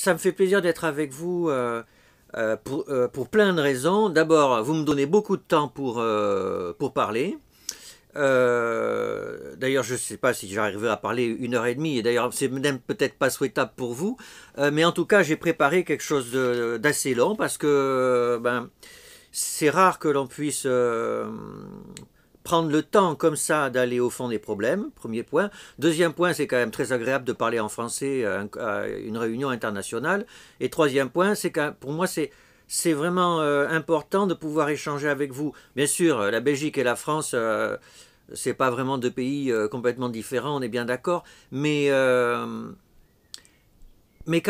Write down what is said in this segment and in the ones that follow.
ça me fait plaisir d'être avec vous pour plein de raisons. D'abord, vous me donnez beaucoup de temps pour parler. D'ailleurs, je ne sais pas si j'arriverai à parler 1 heure et demie, et d'ailleurs, c'est même peut-être pas souhaitable pour vous. Mais en tout cas, j'ai préparé quelque chose d'assez long parce que c'est rare que l'on puisse prendre le temps comme ça d'aller au fond des problèmes, premier point. Deuxième point, c'est quand même très agréable de parler en français à une réunion internationale. Et troisième point, c'est que pour moi, c'est vraiment important de pouvoir échanger avec vous. Bien sûr, la Belgique et la France, c'est pas vraiment deux pays complètement différents, on est bien d'accord, mais quand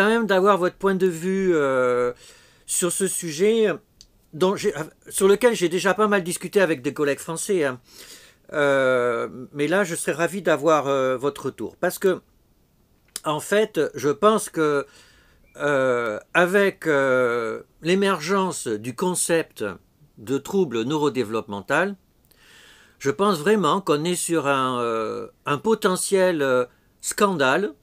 même d'avoir votre point de vue sur ce sujet sur lequel j'ai déjà pas mal discuté avec des collègues français, hein. Mais là, je serais ravi d'avoir votre retour. Parce que, en fait, je pense que avec l'émergence du concept de trouble neurodéveloppemental, je pense vraiment qu'on est sur un potentiel scandale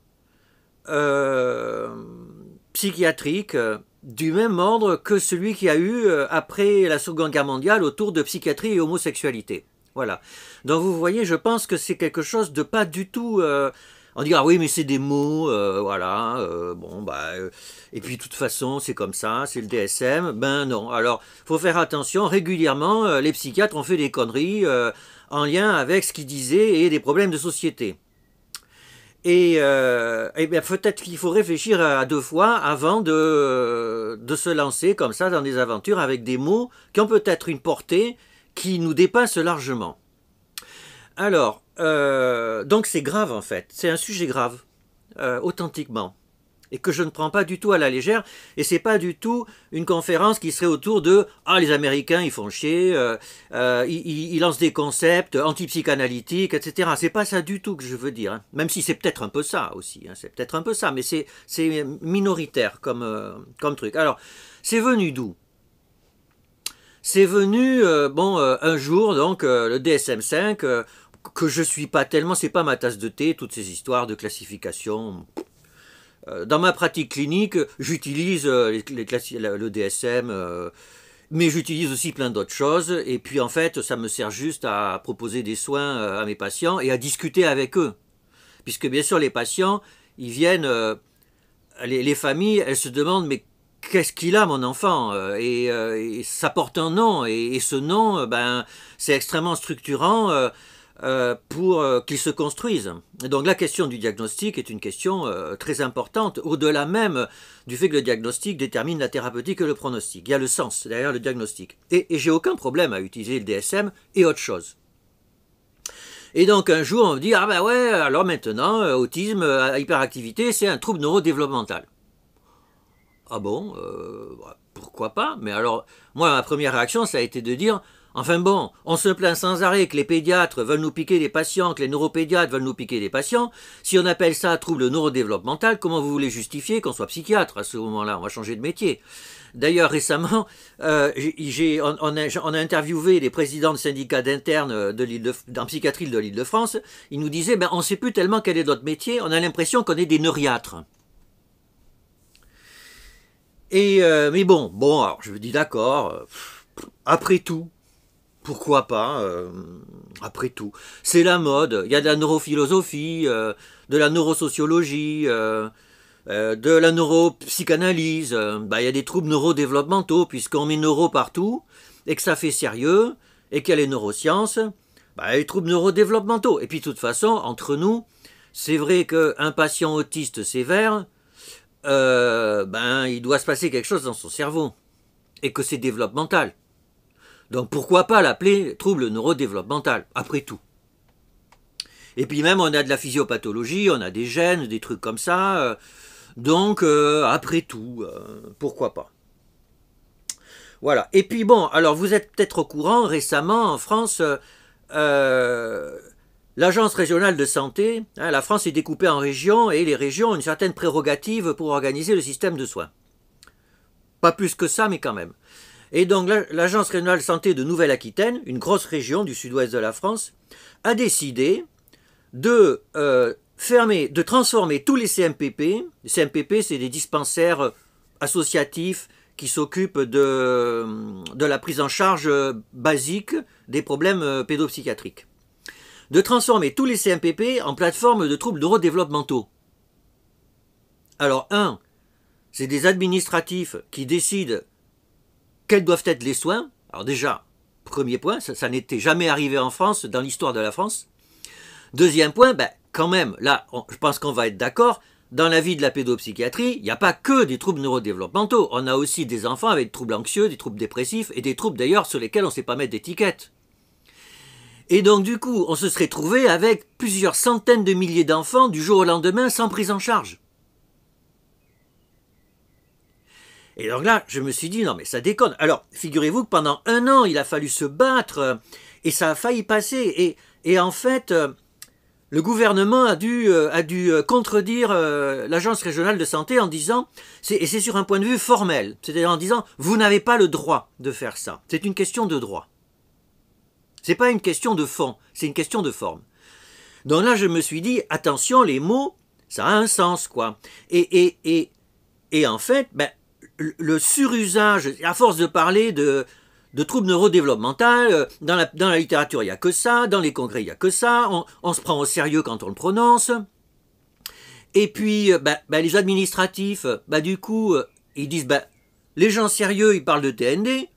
psychiatrique du même ordre que celui qu'il y a eu après la Seconde Guerre mondiale autour de psychiatrie et homosexualité. Voilà. Donc vous voyez, je pense que c'est quelque chose de pas du tout... on dit, ah oui, mais c'est des mots, voilà, et puis de toute façon, c'est comme ça, c'est le DSM. Ben non, alors, faut faire attention, régulièrement, les psychiatres ont fait des conneries en lien avec ce qu'ils disaient et des problèmes de société. Et bien peut-être qu'il faut réfléchir à 2 fois avant de se lancer comme ça dans des aventures avec des mots qui ont peut-être une portée qui nous dépasse largement. Alors, donc c'est grave en fait, c'est un sujet grave, authentiquement, et que je ne prends pas du tout à la légère, et c'est pas du tout une conférence qui serait autour de « Ah, les Américains, ils font chier, ils lancent des concepts anti-psychanalytiques, etc. » C'est pas ça du tout que je veux dire, hein. Même si c'est peut-être un peu ça aussi, hein, c'est peut-être un peu ça, mais c'est minoritaire comme truc. Alors, c'est venu d'où? C'est venu, un jour, donc, le DSM-5, que je suis pas tellement, c'est pas ma tasse de thé, toutes ces histoires de classification. Dans ma pratique clinique, j'utilise le DSM, mais j'utilise aussi plein d'autres choses. Et puis en fait, ça me sert juste à proposer des soins à mes patients et à discuter avec eux. Puisque bien sûr, les patients, ils viennent, les familles, elles se demandent, mais qu'est-ce qu'il a mon enfant, et ça porte un nom, et ce nom, c'est extrêmement structurant pour qu'ils se construisent. Et donc la question du diagnostic est une question très importante, au-delà même du fait que le diagnostic détermine la thérapeutique et le pronostic. Il y a le sens derrière le diagnostic. Et j'ai aucun problème à utiliser le DSM et autre chose. Et donc un jour on me dit, ah ben ouais, alors maintenant, autisme, hyperactivité, c'est un trouble neurodéveloppemental. Ah bon, pourquoi pas? Mais alors, moi, ma première réaction, ça a été de dire, enfin bon, on se plaint sans arrêt que les pédiatres veulent nous piquer des patients, que les neuropédiatres veulent nous piquer des patients. Si on appelle ça trouble neurodéveloppemental, comment vous voulez justifier qu'on soit psychiatre à ce moment-là? On va changer de métier. D'ailleurs, récemment, on a interviewé les présidents de syndicats d'internes en psychiatrie de l'Île-de-France. Ils nous disaient, on ne sait plus tellement quel est notre métier, on a l'impression qu'on est des neuriatres. Mais bon, alors je me dis d'accord, après tout, pourquoi pas, après tout. C'est la mode, il y a de la neurophilosophie, de la neurosociologie, de la neuropsychanalyse, il y a des troubles neurodéveloppementaux, puisqu'on met neuro partout, et que ça fait sérieux, et qu'il y a les neurosciences, il y a les troubles neurodéveloppementaux. Et puis de toute façon, entre nous, c'est vrai qu'un patient autiste sévère, il doit se passer quelque chose dans son cerveau, et que c'est développemental. Donc pourquoi pas l'appeler trouble neurodéveloppemental, après tout. Et puis même on a de la physiopathologie, on a des gènes, des trucs comme ça, donc après tout, pourquoi pas. Voilà. Et puis bon, alors vous êtes peut-être au courant, récemment en France, l'agence régionale de santé, la France est découpée en régions et les régions ont une certaine prérogative pour organiser le système de soins. Pas plus que ça, mais quand même. Et donc l'agence régionale de santé de Nouvelle-Aquitaine, une grosse région du sud-ouest de la France, a décidé de de transformer tous les CMPP. Les CMPP, c'est des dispensaires associatifs qui s'occupent de la prise en charge basique des problèmes pédopsychiatriques. De transformer tous les CMPP en plateforme de troubles neurodéveloppementaux. Alors, c'est des administratifs qui décident quels doivent être les soins. Alors déjà, premier point, ça n'était jamais arrivé en France, dans l'histoire de la France. Deuxième point, quand même, là, je pense qu'on va être d'accord, dans la vie de la pédopsychiatrie, il n'y a pas que des troubles neurodéveloppementaux. On a aussi des enfants avec des troubles anxieux, des troubles dépressifs, et des troubles d'ailleurs sur lesquels on ne sait pas mettre d'étiquette. Et donc du coup, on se serait trouvé avec plusieurs centaines de milliers d'enfants du jour au lendemain sans prise en charge. Et donc là, je me suis dit, non mais ça déconne. Alors, figurez-vous que pendant 1 an, il a fallu se battre, et ça a failli passer. Et en fait, le gouvernement a dû contredire l'Agence régionale de santé en disant, et c'est sur un point de vue formel, c'est-à-dire en disant, vous n'avez pas le droit de faire ça. C'est une question de droit. C'est pas une question de fond, c'est une question de forme. Donc là, je me suis dit, attention, les mots, ça a un sens, quoi. Et en fait, le surusage, à force de parler de troubles neurodéveloppementaux, dans la littérature, il n'y a que ça, dans les congrès, il n'y a que ça, on se prend au sérieux quand on le prononce. Et puis, les administratifs, du coup, ils disent, les gens sérieux, ils parlent de TND,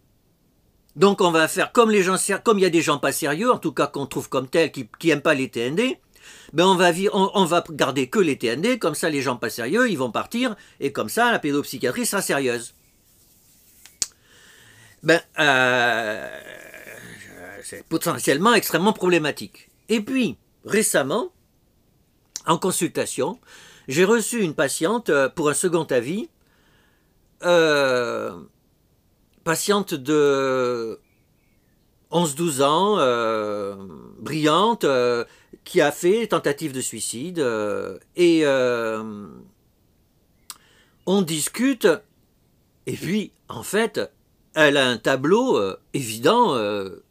donc on va faire comme les gens sérieux, comme il y a des gens pas sérieux, en tout cas qu'on trouve comme tels, qui n'aiment pas les TND, on va garder que les TND, comme ça les gens pas sérieux, ils vont partir, et comme ça la pédopsychiatrie sera sérieuse. C'est potentiellement extrêmement problématique. Et puis, récemment, en consultation, j'ai reçu une patiente pour un second avis, patiente de 11-12 ans, brillante, qui a fait tentative de suicide, et on discute, et puis, en fait, elle a un tableau évident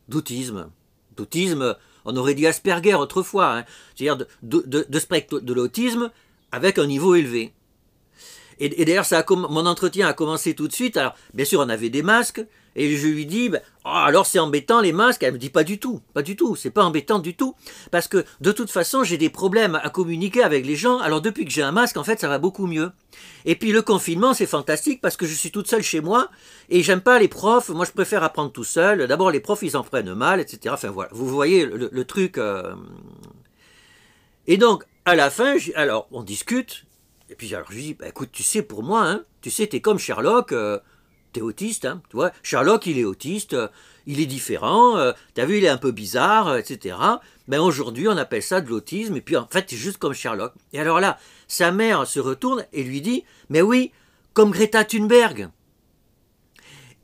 d'autisme. D'autisme, on aurait dit Asperger autrefois, hein, c'est-à-dire de spectre de l'autisme avec un niveau élevé. Et d'ailleurs, mon entretien a commencé tout de suite. Alors, bien sûr, on avait des masques, et je lui dis, alors c'est embêtant les masques. Elle me dit, pas du tout, c'est pas embêtant du tout, parce que de toute façon, j'ai des problèmes à communiquer avec les gens. Alors depuis que j'ai un masque, en fait, ça va beaucoup mieux. Et puis le confinement, c'est fantastique parce que je suis toute seule chez moi, et j'aime pas les profs. Moi, je préfère apprendre tout seul. D'abord, les profs, ils en prennent mal, etc. Enfin voilà, vous voyez le truc. Et donc, à la fin, alors on discute. Et puis alors je lui dis, écoute, tu sais, pour moi, hein, tu sais, t'es comme Sherlock, t'es autiste, hein, tu vois. Sherlock, il est autiste, il est différent, t'as vu, il est un peu bizarre, etc. Aujourd'hui, on appelle ça de l'autisme, et puis en fait, c'est juste comme Sherlock. Et alors là, sa mère se retourne et lui dit, mais oui, comme Greta Thunberg.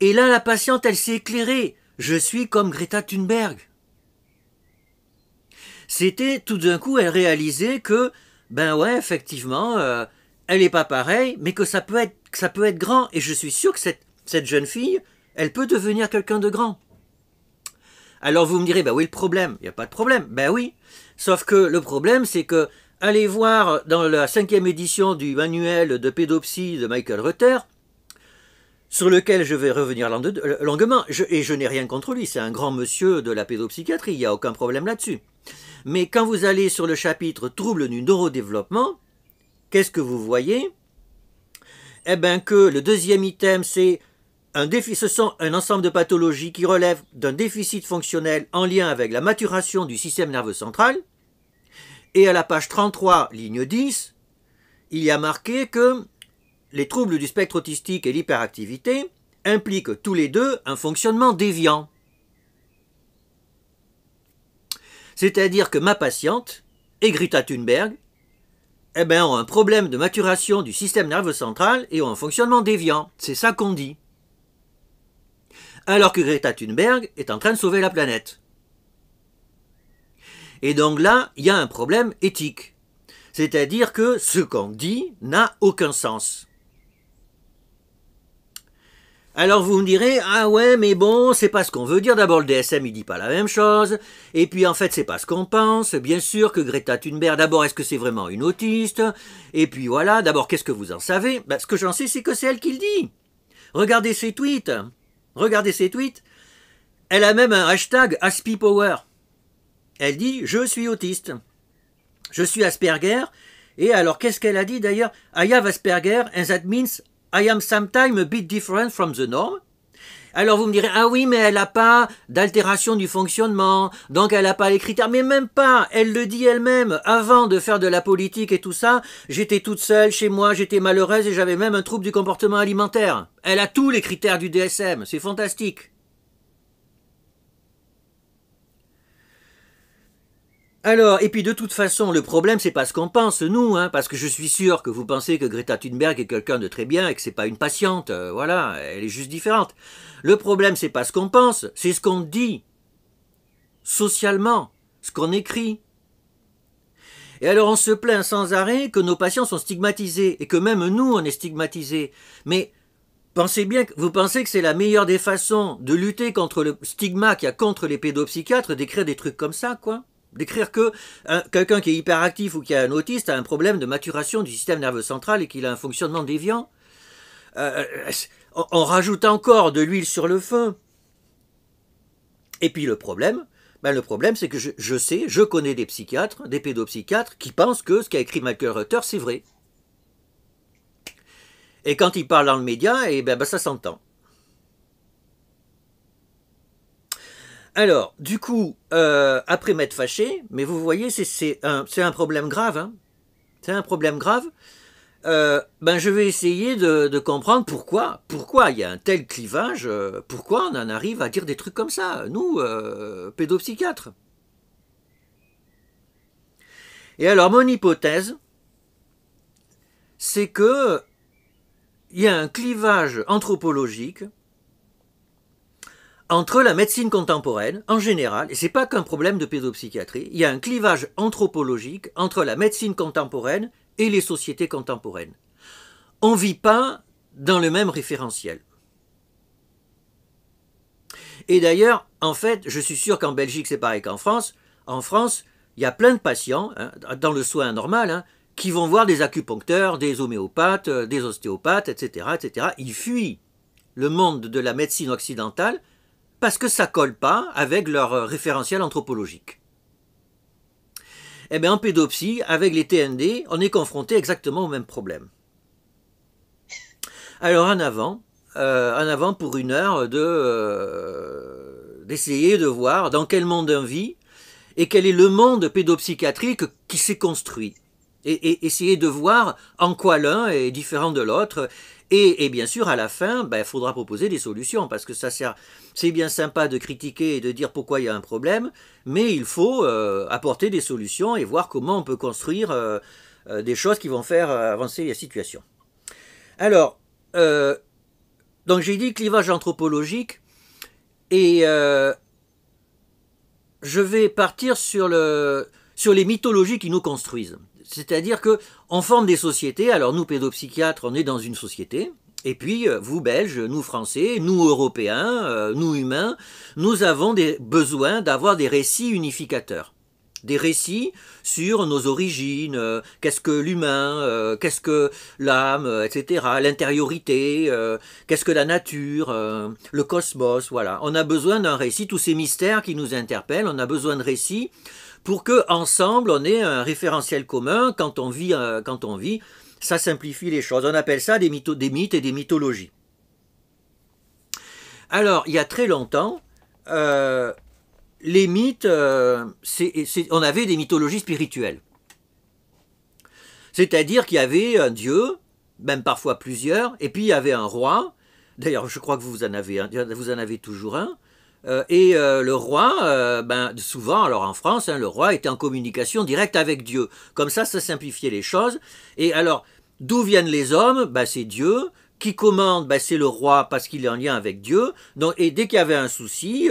Et là, la patiente, elle s'est éclairée. Je suis comme Greta Thunberg. C'était, tout d'un coup, elle réalisait que, effectivement, elle n'est pas pareille, mais que ça peut être grand. Et je suis sûr que cette jeune fille, elle peut devenir quelqu'un de grand. Alors vous me direz, oui, le problème, il n'y a pas de problème. Oui, sauf que le problème, c'est que, allez voir dans la 5e édition du manuel de pédopsie de Michael Rutter, sur lequel je vais revenir longuement, et je n'ai rien contre lui, c'est un grand monsieur de la pédopsychiatrie, il n'y a aucun problème là-dessus. Mais quand vous allez sur le chapitre troubles du neurodéveloppement, qu'est-ce que vous voyez? Que le deuxième item, c'est ce sont un ensemble de pathologies qui relèvent d'un déficit fonctionnel en lien avec la maturation du système nerveux central. Et à la page 33, ligne 10, il y a marqué que les troubles du spectre autistique et l'hyperactivité impliquent tous les deux un fonctionnement déviant. C'est-à-dire que ma patiente et Greta Thunberg ont un problème de maturation du système nerveux central et ont un fonctionnement déviant. C'est ça qu'on dit. Alors que Greta Thunberg est en train de sauver la planète. Et donc là, il y a un problème éthique. C'est-à-dire que ce qu'on dit n'a aucun sens. Alors vous me direz, ah ouais, mais bon, c'est pas ce qu'on veut dire. D'abord, le DSM, il dit pas la même chose. Et puis, en fait, c'est pas ce qu'on pense. Bien sûr que Greta Thunberg, d'abord, est-ce que c'est vraiment une autiste? Et puis voilà, d'abord, qu'est-ce que vous en savez? Ben, ce que j'en sais, c'est que c'est elle qui le dit. Regardez ses tweets. Regardez ses tweets. Elle a même un hashtag AspiPower. Elle dit, je suis autiste. Je suis Asperger. Et alors, qu'est-ce qu'elle a dit d'ailleurs? I have Asperger, and that means I am sometimes a bit different from the norm. Alors vous me direz, ah oui, mais elle n'a pas d'altération du fonctionnement, donc elle n'a pas les critères. Mais même pas, elle le dit elle-même. Avant de faire de la politique et tout ça, j'étais toute seule chez moi, j'étais malheureuse et j'avais même un trouble du comportement alimentaire. Elle a tous les critères du DSM, c'est fantastique. Alors, et puis de toute façon, le problème, c'est pas ce qu'on pense, nous, hein, parce que je suis sûr que vous pensez que Greta Thunberg est quelqu'un de très bien et que c'est pas une patiente, voilà, elle est juste différente. Le problème, c'est pas ce qu'on pense, c'est ce qu'on dit, socialement, ce qu'on écrit. Et alors on se plaint sans arrêt que nos patients sont stigmatisés, et que même nous, on est stigmatisés. Mais pensez bien, vous pensez que c'est la meilleure des façons de lutter contre le stigma qu'il y a contre les pédopsychiatres, d'écrire des trucs comme ça, quoi? D'écrire que quelqu'un qui est hyperactif ou qui a un autiste a un problème de maturation du système nerveux central et qu'il a un fonctionnement déviant. On rajoute encore de l'huile sur le feu. Et puis le problème, c'est que je connais des psychiatres, des pédopsychiatres, qui pensent que ce qu'a écrit Michael Rutter, c'est vrai. Et quand ils parlent dans le média, ça s'entend. Alors, du coup, après m'être fâché, mais vous voyez, c'est un problème grave. Hein. C'est un problème grave. Je vais essayer de comprendre pourquoi il y a un tel clivage, pourquoi on en arrive à dire des trucs comme ça, nous, pédopsychiatres. Et alors, mon hypothèse, c'est que il y a un clivage anthropologique entre la médecine contemporaine, en général, et c'est pas qu'un problème de pédopsychiatrie, il y a un clivage anthropologique entre la médecine contemporaine et les sociétés contemporaines. On ne vit pas dans le même référentiel. Et d'ailleurs, en fait, je suis sûr qu'en Belgique, c'est pareil qu'en France. En France, il y a plein de patients, hein, dans le soin normal, hein, qui vont voir des acupuncteurs, des homéopathes, des ostéopathes, etc., etc. Ils fuient le monde de la médecine occidentale parce que ça ne colle pas avec leur référentiel anthropologique. Eh bien, en pédopsie, avec les TND, on est confronté exactement au même problème. Alors, en avant pour une heure d'essayer de voir dans quel monde on vit et quel est le monde pédopsychiatrique qui s'est construit. Et essayer de voir en quoi l'un est différent de l'autre. Et bien sûr, à la fin, il faudra proposer des solutions, parce que c'est bien sympa de critiquer et de dire pourquoi il y a un problème, mais il faut apporter des solutions et voir comment on peut construire des choses qui vont faire avancer la situation. Alors, donc j'ai dit clivage anthropologique, et je vais partir sur les mythologies qui nous construisent. C'est-à-dire qu'on forme des sociétés, alors nous pédopsychiatres, on est dans une société, et puis vous Belges, nous Français, nous Européens, nous humains, nous avons des besoins d'avoir des récits unificateurs. Des récits sur nos origines, qu'est-ce que l'humain, qu'est-ce que l'âme, etc., l'intériorité, qu'est-ce que la nature, le cosmos, voilà. On a besoin d'un récit, tous ces mystères qui nous interpellent, on a besoin de récits pour qu'ensemble on ait un référentiel commun quand on vit, ça simplifie les choses. On appelle ça des mythes et des mythologies. Alors, il y a très longtemps, les mythes, on avait des mythologies spirituelles. C'est-à-dire qu'il y avait un dieu, même parfois plusieurs, et puis il y avait un roi. D'ailleurs, je crois que vous en avez toujours un. Le roi, souvent, alors en France, le roi était en communication directe avec Dieu. Comme ça simplifiait les choses. Et alors, d'où viennent les hommes? C'est Dieu. Qui commande? C'est le roi parce qu'il est en lien avec Dieu. Donc, et dès qu'il y avait un souci,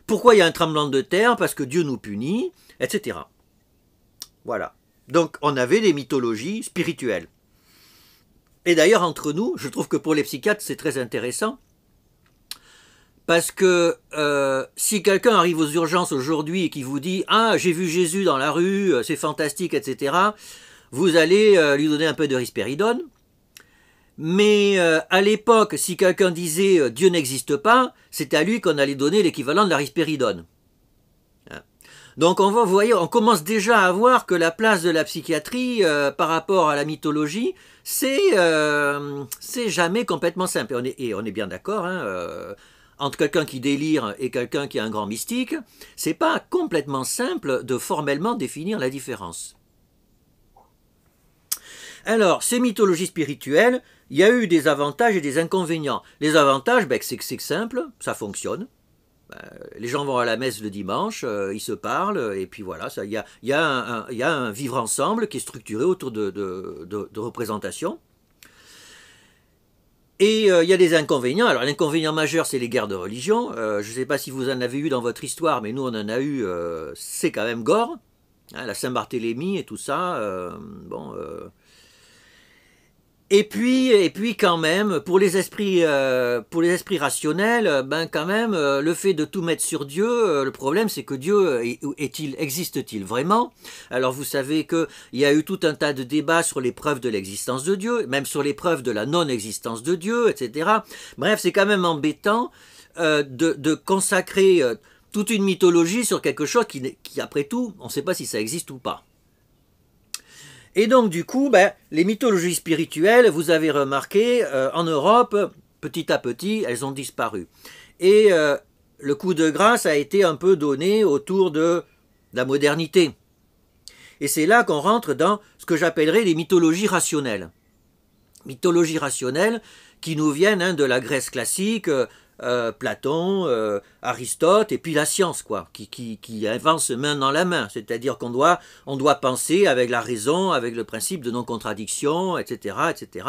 pourquoi il y a un tremblement de terre? Parce que Dieu nous punit, etc. Voilà. Donc, on avait des mythologies spirituelles. Et d'ailleurs, entre nous, je trouve que pour les psychiatres, c'est très intéressant. Parce que si quelqu'un arrive aux urgences aujourd'hui et qui vous dit « Ah, j'ai vu Jésus dans la rue, c'est fantastique, etc. », vous allez lui donner un peu de risperidone. Mais à l'époque, si quelqu'un disait Dieu n'existe pas, c'est à lui qu'on allait donner l'équivalent de la risperidone. Donc vous voyez, on commence déjà à voir que la place de la psychiatrie par rapport à la mythologie, c'est jamais complètement simple. Et on est bien d'accord, hein, entre quelqu'un qui délire et quelqu'un qui est un grand mystique, c'est pas complètement simple de formellement définir la différence. Alors, ces mythologies spirituelles, il y a eu des avantages et des inconvénients. Les avantages, c'est que c'est simple, ça fonctionne. Les gens vont à la messe le dimanche, ils se parlent, et puis voilà, il y a un vivre ensemble qui est structuré autour de représentations. Et il y a des inconvénients. Alors l'inconvénient majeur, c'est les guerres de religion. Je ne sais pas si vous en avez eu dans votre histoire, mais nous on en a eu, c'est quand même gore. Hein, la Saint-Barthélemy et tout ça, bon... Et puis quand même, pour les esprits rationnels, quand même, le fait de tout mettre sur Dieu, le problème c'est que Dieu existe-t-il vraiment? Alors vous savez qu'il y a eu tout un tas de débats sur les preuves de l'existence de Dieu, même sur les preuves de la non-existence de Dieu, etc. Bref, c'est quand même embêtant de consacrer toute une mythologie sur quelque chose qui après tout, on ne sait pas si ça existe ou pas. Et donc du coup, les mythologies spirituelles, vous avez remarqué, en Europe, petit à petit, elles ont disparu. Et le coup de grâce a été un peu donné autour de la modernité. Et c'est là qu'on rentre dans ce que j'appellerais les mythologies rationnelles. Mythologies rationnelles qui nous viennent de la Grèce classique, Platon, Aristote, et puis la science, quoi, qui avance main dans la main. C'est-à-dire on doit penser avec la raison, avec le principe de non-contradiction, etc., etc.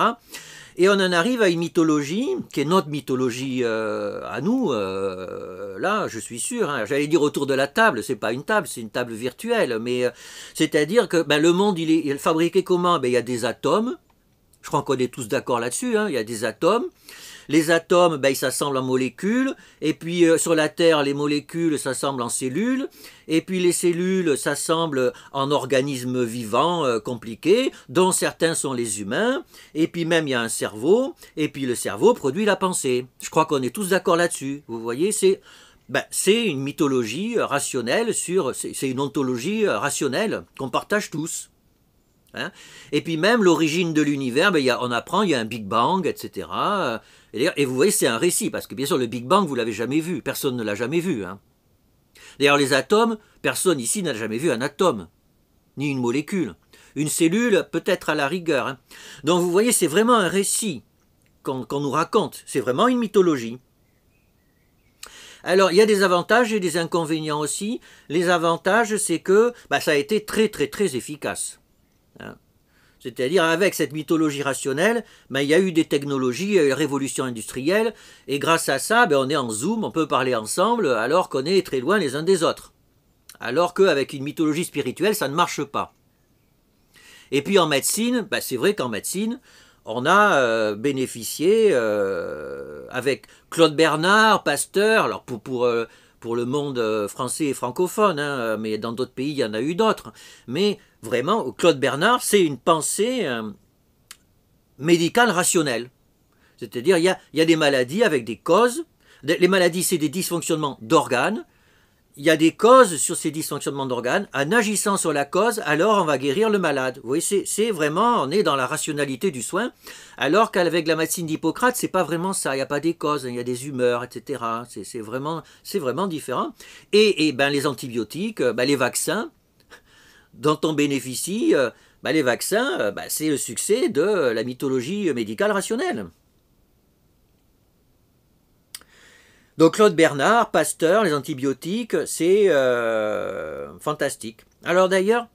Et on en arrive à une mythologie, qui est notre mythologie à nous, là, je suis sûr, hein, j'allais dire autour de la table, c'est pas une table, c'est une table virtuelle, mais c'est-à-dire que le monde, il est fabriqué comment? Il y a des atomes, je crois qu'on est tous d'accord là-dessus, hein, il y a des atomes. Les atomes, ils s'assemblent en molécules, et puis sur la Terre, les molécules s'assemblent en cellules, et puis les cellules s'assemblent en organismes vivants compliqués, dont certains sont les humains, et puis même il y a un cerveau, et puis le cerveau produit la pensée. Je crois qu'on est tous d'accord là-dessus. Vous voyez, c'est une mythologie rationnelle, c'est une ontologie rationnelle qu'on partage tous. Hein? Et puis même l'origine de l'univers, on apprend, il y a un Big Bang, etc. Et vous voyez, c'est un récit, parce que bien sûr, le Big Bang, vous ne l'avez jamais vu, personne ne l'a jamais vu. Hein. D'ailleurs, les atomes, personne ici n'a jamais vu un atome, ni une molécule. Une cellule, peut-être à la rigueur. Hein. Donc vous voyez, c'est vraiment un récit qu'on nous raconte, c'est vraiment une mythologie. Alors, il y a des avantages et des inconvénients aussi. Les avantages, c'est que ça a été très, très, très efficace. Hein. C'est-à-dire, avec cette mythologie rationnelle, il y a eu des technologies, il y a eu la révolution industrielle, et grâce à ça, on est en Zoom, on peut parler ensemble, alors qu'on est très loin les uns des autres. Alors qu'avec une mythologie spirituelle, ça ne marche pas. Et puis en médecine, c'est vrai qu'en médecine, on a bénéficié, avec Claude Bernard, Pasteur, alors pour le monde français et francophone, hein, mais dans d'autres pays, il y en a eu d'autres, mais vraiment, Claude Bernard, c'est une pensée médicale rationnelle. C'est-à-dire, il y a des maladies avec des causes. Les maladies, c'est des dysfonctionnements d'organes. Il y a des causes sur ces dysfonctionnements d'organes. En agissant sur la cause, alors on va guérir le malade. Vous voyez, c'est vraiment, on est dans la rationalité du soin. Alors qu'avec la médecine d'Hippocrate, c'est pas vraiment ça. Il n'y a pas des causes, il y a des humeurs, etc. C'est vraiment différent. Et les antibiotiques, les vaccins, dont on bénéficie, les vaccins, c'est le succès de la mythologie médicale rationnelle. Donc Claude Bernard, Pasteur, les antibiotiques, c'est fantastique. Alors d'ailleurs,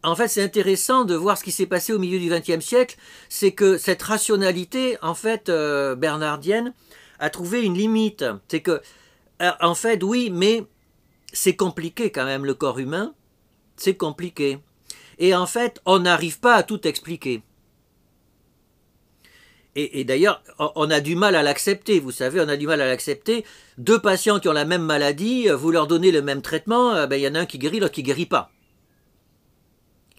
en fait c'est intéressant de voir ce qui s'est passé au milieu du XXe siècle, c'est que cette rationalité, en fait, bernardienne, a trouvé une limite. C'est que en fait, oui, mais c'est compliqué quand même, le corps humain. C'est compliqué. Et en fait, on n'arrive pas à tout expliquer. Et d'ailleurs, on a du mal à l'accepter, vous savez, on a du mal à l'accepter. Deux patients qui ont la même maladie, vous leur donnez le même traitement, ben, y en a un qui guérit, l'autre qui guérit pas.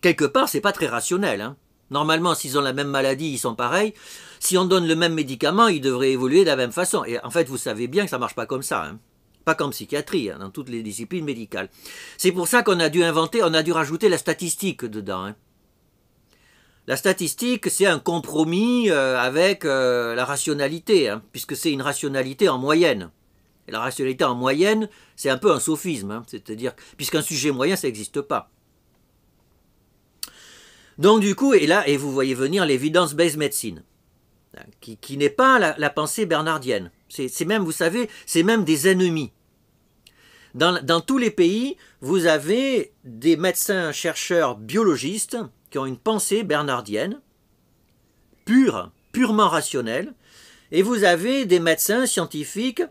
Quelque part, c'est pas très rationnel, hein. Normalement, s'ils ont la même maladie, ils sont pareils. Si on donne le même médicament, ils devraient évoluer de la même façon. Et en fait, vous savez bien que ça marche pas comme ça, hein. Pas comme psychiatrie, hein, dans toutes les disciplines médicales. C'est pour ça qu'on a dû inventer, on a dû rajouter la statistique dedans, hein. La statistique, c'est un compromis avec la rationalité, hein, puisque c'est une rationalité en moyenne. Et la rationalité en moyenne, c'est un peu un sophisme, hein, c'est-à-dire, puisqu'un sujet moyen, ça n'existe pas. Donc du coup, et vous voyez venir l'evidence-based medicine, qui n'est pas la pensée bernardienne. C'est même, vous savez, c'est même des ennemis. Dans tous les pays, vous avez des médecins, chercheurs, biologistes qui ont une pensée bernardienne, purement rationnelle, et vous avez des médecins scientifiques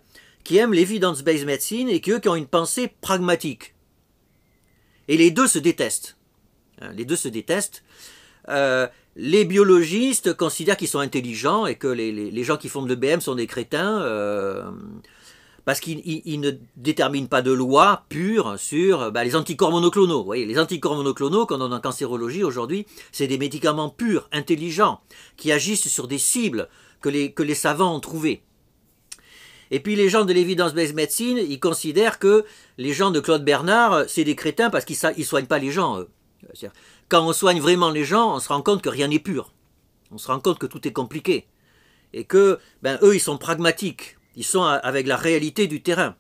qui aiment l'evidence-based medicine et qui ont une pensée pragmatique. Et les deux se détestent. Les deux se détestent. Les biologistes considèrent qu'ils sont intelligents et que les gens qui font de l'EBM sont des crétins parce qu'ils ne déterminent pas de loi pure sur les anticorps monoclonaux. Vous voyez, les anticorps monoclonaux qu'on a en cancérologie aujourd'hui, c'est des médicaments purs, intelligents, qui agissent sur des cibles que les savants ont trouvées. Et puis les gens de l'evidence-based medicine, ils considèrent que les gens de Claude Bernard, c'est des crétins parce qu'ils ne soignent pas les gens. Quand on soigne vraiment les gens, on se rend compte que rien n'est pur. On se rend compte que tout est compliqué. Et que, eux, ils sont pragmatiques. Ils sont avec la réalité du terrain.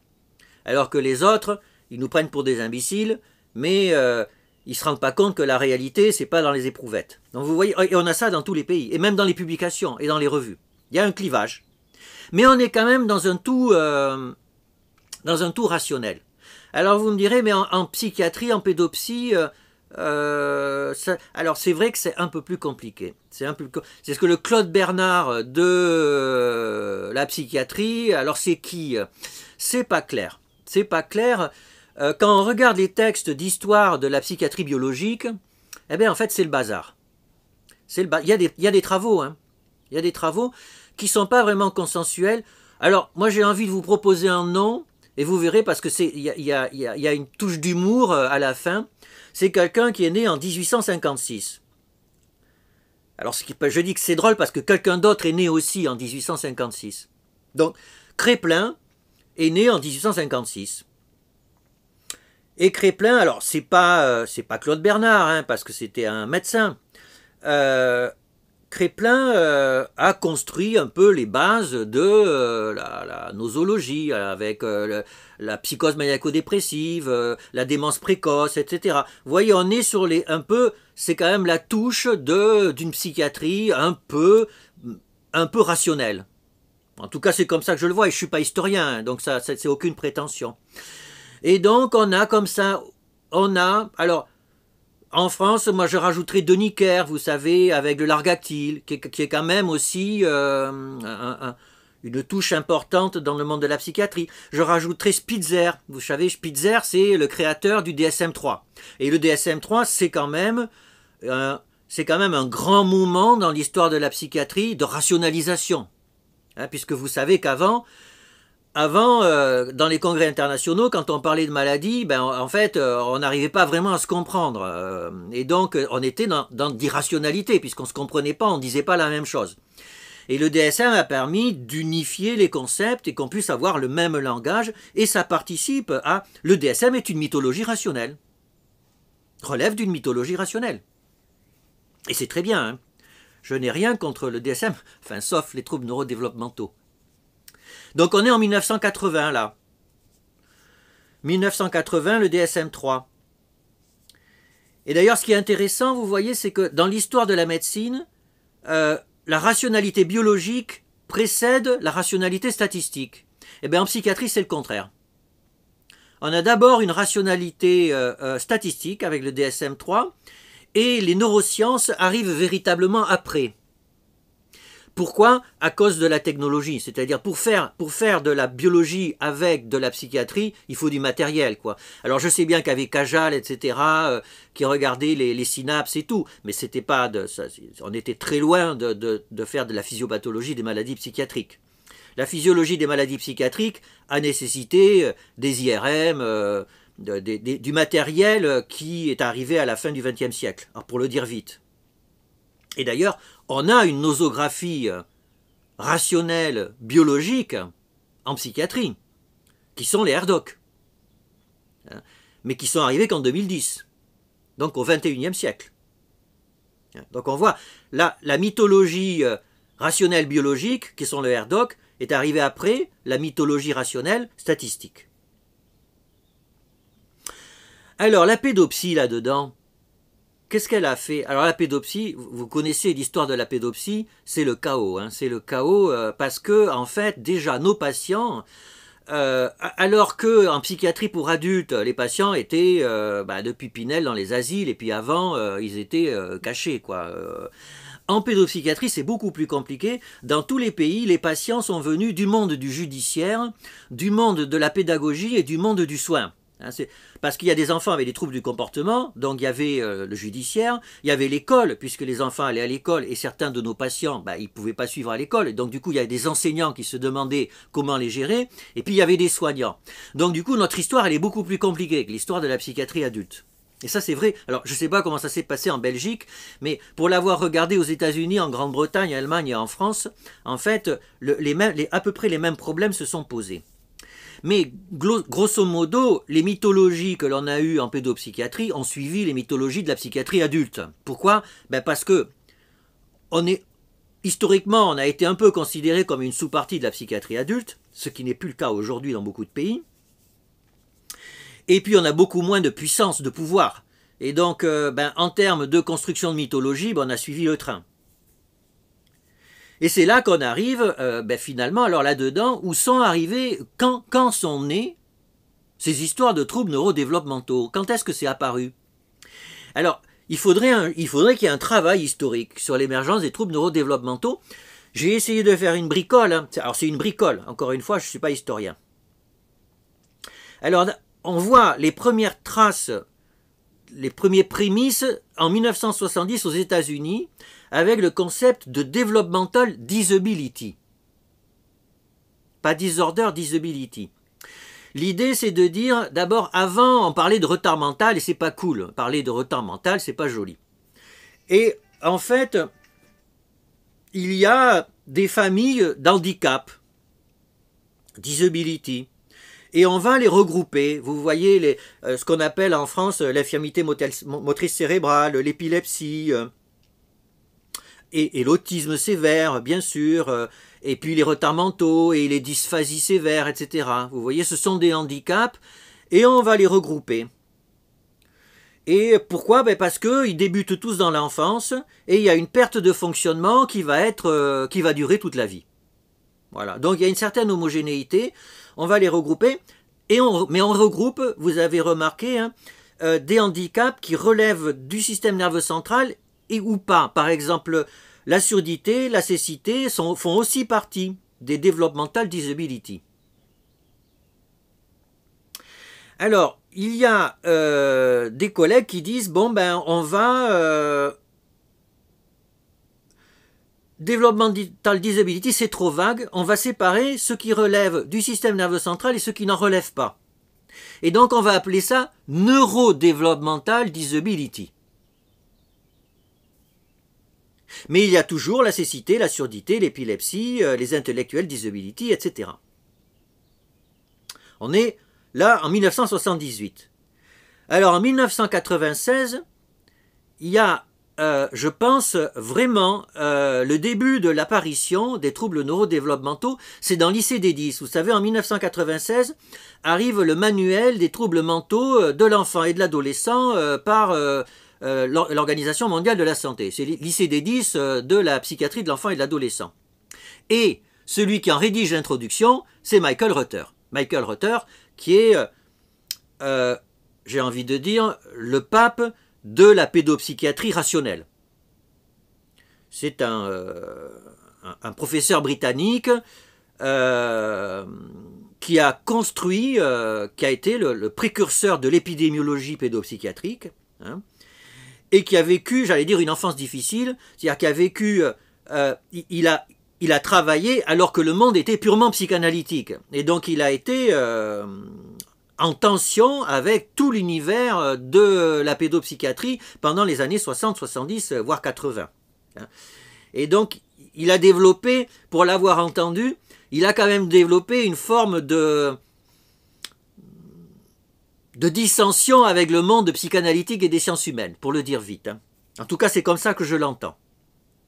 Alors que les autres, ils nous prennent pour des imbéciles, mais ils ne se rendent pas compte que la réalité, c'est pas dans les éprouvettes. Donc vous voyez, et on a ça dans tous les pays, et même dans les publications et dans les revues. Il y a un clivage. Mais on est quand même dans un tout rationnel. Alors vous me direz, mais en psychiatrie, en pédopsie, alors c'est vrai que c'est un peu plus compliqué. C'est ce que le Claude Bernard de la psychiatrie, alors c'est qui? C'est pas clair. C'est pas clair. Quand on regarde les textes d'histoire de la psychiatrie biologique, eh bien en fait c'est le bazar. Il y a des travaux, hein. Il y a des travaux qui sont pas vraiment consensuels. Alors moi j'ai envie de vous proposer un nom et vous verrez parce que il y a une touche d'humour à la fin. C'est quelqu'un qui est né en 1856. Alors je dis que c'est drôle parce que quelqu'un d'autre est né aussi en 1856. Donc Créplin est né en 1856. Et Créplin, alors c'est pas Claude Bernard, hein, parce que c'était un médecin. Créplin a construit un peu les bases de la nosologie avec la psychose maniaco-dépressive, la démence précoce, etc. Vous voyez, on est sur c'est quand même la touche d'une psychiatrie un peu rationnelle. En tout cas, c'est comme ça que je le vois, et je ne suis pas historien, hein, donc ça, c'est aucune prétention. Et donc, on a comme ça, alors, en France, moi je rajouterais Denis Kerr, vous savez, avec le largactyle, qui est quand même aussi une touche importante dans le monde de la psychiatrie. Je rajouterais Spitzer. Vous savez, Spitzer, c'est le créateur du DSM-3. Et le DSM-3, c'est quand même un grand moment dans l'histoire de la psychiatrie de rationalisation. Hein, puisque vous savez qu'avant, dans les congrès internationaux, quand on parlait de maladie, en fait, on n'arrivait pas vraiment à se comprendre. Et donc, on était dans d'irrationalité, puisqu'on ne se comprenait pas, on ne disait pas la même chose. Et le DSM a permis d'unifier les concepts et qu'on puisse avoir le même langage, et ça participe à... Le DSM est une mythologie rationnelle. Relève d'une mythologie rationnelle. Et c'est très bien, hein. Je n'ai rien contre le DSM, enfin, sauf les troubles neurodéveloppementaux. Donc on est en 1980 là. 1980, le DSM-3. Et d'ailleurs, ce qui est intéressant, vous voyez, c'est que dans l'histoire de la médecine, la rationalité biologique précède la rationalité statistique. Eh bien, en psychiatrie, c'est le contraire. On a d'abord une rationalité statistique avec le DSM-3, et les neurosciences arrivent véritablement après. Pourquoi? À cause de la technologie. C'est-à-dire pour faire de la biologie avec de la psychiatrie, il faut du matériel, quoi. Alors je sais bien qu'avec Cajal, etc., qui regardait les synapses et tout, mais c'était pas on était très loin de faire de la physiopathologie des maladies psychiatriques. La physiologie des maladies psychiatriques a nécessité des IRM, du matériel qui est arrivé à la fin du XXe siècle, alors pour le dire vite. Et d'ailleurs, on a une nosographie rationnelle, biologique, en psychiatrie, qui sont les RDoC, mais qui sont arrivés qu'en 2010, donc au XXIe siècle. Donc on voit, la mythologie rationnelle biologique, qui sont les RDoC, est arrivée après la mythologie rationnelle statistique. Alors, la pédopsie là-dedans, qu'est-ce qu'elle a fait? Alors la pédopsie, vous connaissez l'histoire de la pédopsie, c'est le chaos. C'est le chaos parce que, en fait, déjà nos patients, alors qu'en psychiatrie pour adultes, les patients étaient depuis Pinel dans les asiles, et puis avant, ils étaient cachés, quoi. En pédopsychiatrie, c'est beaucoup plus compliqué. Dans tous les pays, les patients sont venus du monde du judiciaire, du monde de la pédagogie et du monde du soin. Parce qu'il y a des enfants avec des troubles du comportement, donc il y avait le judiciaire, il y avait l'école, puisque les enfants allaient à l'école, et certains de nos patients, ils ne pouvaient pas suivre à l'école, et donc du coup il y avait des enseignants qui se demandaient comment les gérer, et puis il y avait des soignants. Donc du coup notre histoire elle est beaucoup plus compliquée que l'histoire de la psychiatrie adulte. Et ça c'est vrai, alors je ne sais pas comment ça s'est passé en Belgique, mais pour l'avoir regardé aux États-Unis, en Grande-Bretagne, en Allemagne et en France, en fait à peu près les mêmes problèmes se sont posés. Mais grosso modo, les mythologies que l'on a eues en pédopsychiatrie ont suivi les mythologies de la psychiatrie adulte. Pourquoi? Parce que historiquement, on a été un peu considéré comme une sous-partie de la psychiatrie adulte, ce qui n'est plus le cas aujourd'hui dans beaucoup de pays. Et puis on a beaucoup moins de puissance, de pouvoir. Et donc, en termes de construction de mythologie, on a suivi le train. Et c'est là qu'on arrive, finalement, alors là-dedans, où sont arrivés, quand sont nées ces histoires de troubles neurodéveloppementaux? Quand est-ce que c'est apparu? Alors, il faudrait qu'il y ait un travail historique sur l'émergence des troubles neurodéveloppementaux. J'ai essayé de faire une bricole. Alors, c'est une bricole. Encore une fois, je ne suis pas historien. Alors, on voit les premières traces, les premiers prémices en 1970 aux États-Unis, avec le concept de developmental disability. Pas disorder, disability. L'idée, c'est de dire, d'abord, avant, on parlait de retard mental et c'est pas cool. Parler de retard mental, c'est pas joli. Et en fait, il y a des familles d'handicap, disability, et on va les regrouper. Vous voyez ce qu'on appelle en France l'infirmité motrice cérébrale, l'épilepsie, et l'autisme sévère, bien sûr, et puis les retards mentaux et les dysphasies sévères, etc. Vous voyez, ce sont des handicaps et on va les regrouper. Et pourquoi? Parce qu'ils débutent tous dans l'enfance et il y a une perte de fonctionnement qui va durer toute la vie. Voilà. Donc il y a une certaine homogénéité, on va les regrouper, mais on regroupe, vous avez remarqué, des handicaps qui relèvent du système nerveux central et ou pas. Par exemple, la surdité, la cécité font aussi partie des developmental disability. Alors, il y a des collègues qui disent, on va... developmental disability, c'est trop vague, on va séparer ce qui relève du système nerveux central et ce qui n'en relève pas. Et donc, on va appeler ça neurodevelopmental disability. Mais il y a toujours la cécité, la surdité, l'épilepsie, les intellectual disability, etc. On est là en 1978. Alors en 1996, il y a, je pense vraiment, le début de l'apparition des troubles neurodéveloppementaux, c'est dans l'ICD-10. Vous savez, en 1996, arrive le manuel des troubles mentaux de l'enfant et de l'adolescent par... l'Organisation mondiale de la santé. C'est l'ICD-10 de la psychiatrie de l'enfant et de l'adolescent. Et celui qui en rédige l'introduction, c'est Michael Rutter. Michael Rutter, qui est, j'ai envie de dire, le pape de la pédopsychiatrie rationnelle. C'est un un professeur britannique qui a construit, qui a été le précurseur de l'épidémiologie pédopsychiatrique, hein, et qui a vécu, j'allais dire, une enfance difficile, c'est-à-dire qu'il a vécu, il a travaillé alors que le monde était purement psychanalytique, et donc il a été en tension avec tout l'univers de la pédopsychiatrie pendant les années 60, 70, voire 80. Et donc, il a développé, pour l'avoir entendu, il a quand même développé une forme de dissension avec le monde psychanalytique et des sciences humaines, pour le dire vite. Hein. En tout cas, c'est comme ça que je l'entends.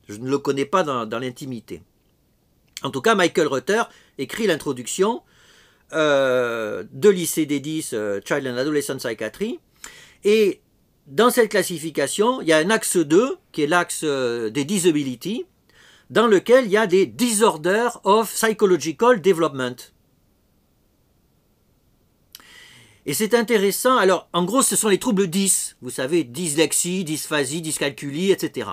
Je ne le connais pas dans l'intimité. En tout cas, Michael Rutter écrit l'introduction de l'ICD-10, Child and Adolescent Psychiatry, et dans cette classification, il y a un axe 2, qui est l'axe des disabilities, dans lequel il y a des disorders of psychological development. Et c'est intéressant, alors en gros ce sont les troubles 10, vous savez, dyslexie, dysphasie, dyscalculie, etc.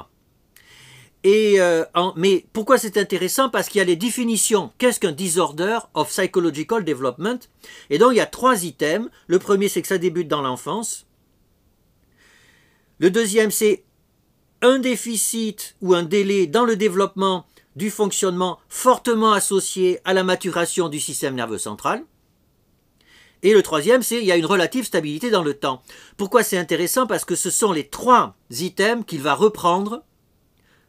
Mais pourquoi c'est intéressant? Parce qu'il y a les définitions. Qu'est-ce qu'un disorder of psychological development? Et donc il y a 3 items. Le premier, c'est que ça débute dans l'enfance. Le deuxième, c'est un déficit ou un délai dans le développement du fonctionnement fortement associé à la maturation du système nerveux central. Et le troisième, c'est qu'il y a une relative stabilité dans le temps. Pourquoi c'est intéressant? Parce que ce sont les 3 items qu'il va reprendre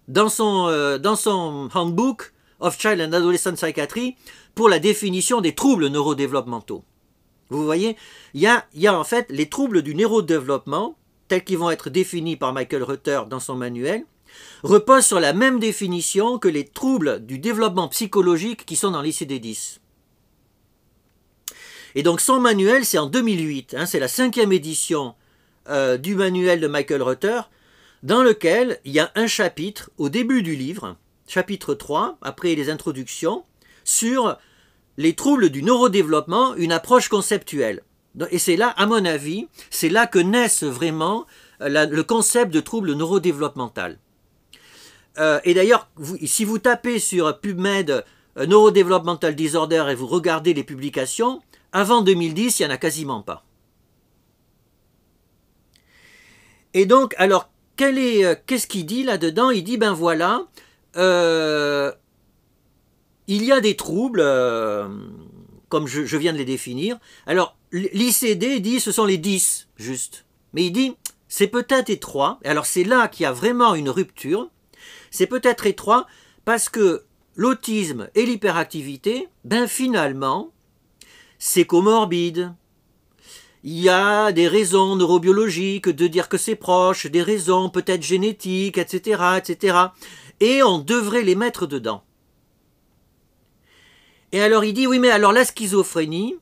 dans son Handbook of Child and Adolescent Psychiatry pour la définition des troubles neurodéveloppementaux. Vous voyez, il y a en fait les troubles du neurodéveloppement, tels qu'ils vont être définis par Michael Rutter dans son manuel, reposent sur la même définition que les troubles du développement psychologique qui sont dans l'ICD-10. Et donc son manuel, c'est en 2008, hein, c'est la 5e édition du manuel de Michael Rutter, dans lequel il y a un chapitre au début du livre, chapitre 3, après les introductions, sur les troubles du neurodéveloppement, une approche conceptuelle. Et c'est là, à mon avis, c'est là que naissent vraiment le concept de trouble neurodéveloppemental. Et d'ailleurs, si vous tapez sur PubMed Neurodevelopmental Disorder et vous regardez les publications, avant 2010, il n'y en a quasiment pas. Et donc, alors, qu'est-ce qu'il dit là-dedans? Il dit, ben voilà, il y a des troubles, comme je viens de les définir. Alors, l'ICD dit, ce sont les 10, juste. Mais il dit, c'est peut-être étroit. Et alors, c'est là qu'il y a vraiment une rupture. C'est peut-être étroit parce que l'autisme et l'hyperactivité, ben finalement, c'est comorbide. Il y a des raisons neurobiologiques de dire que c'est proche, des raisons peut-être génétiques, etc., etc. Et on devrait les mettre dedans. Et alors il dit, oui, mais alors la schizophrénie,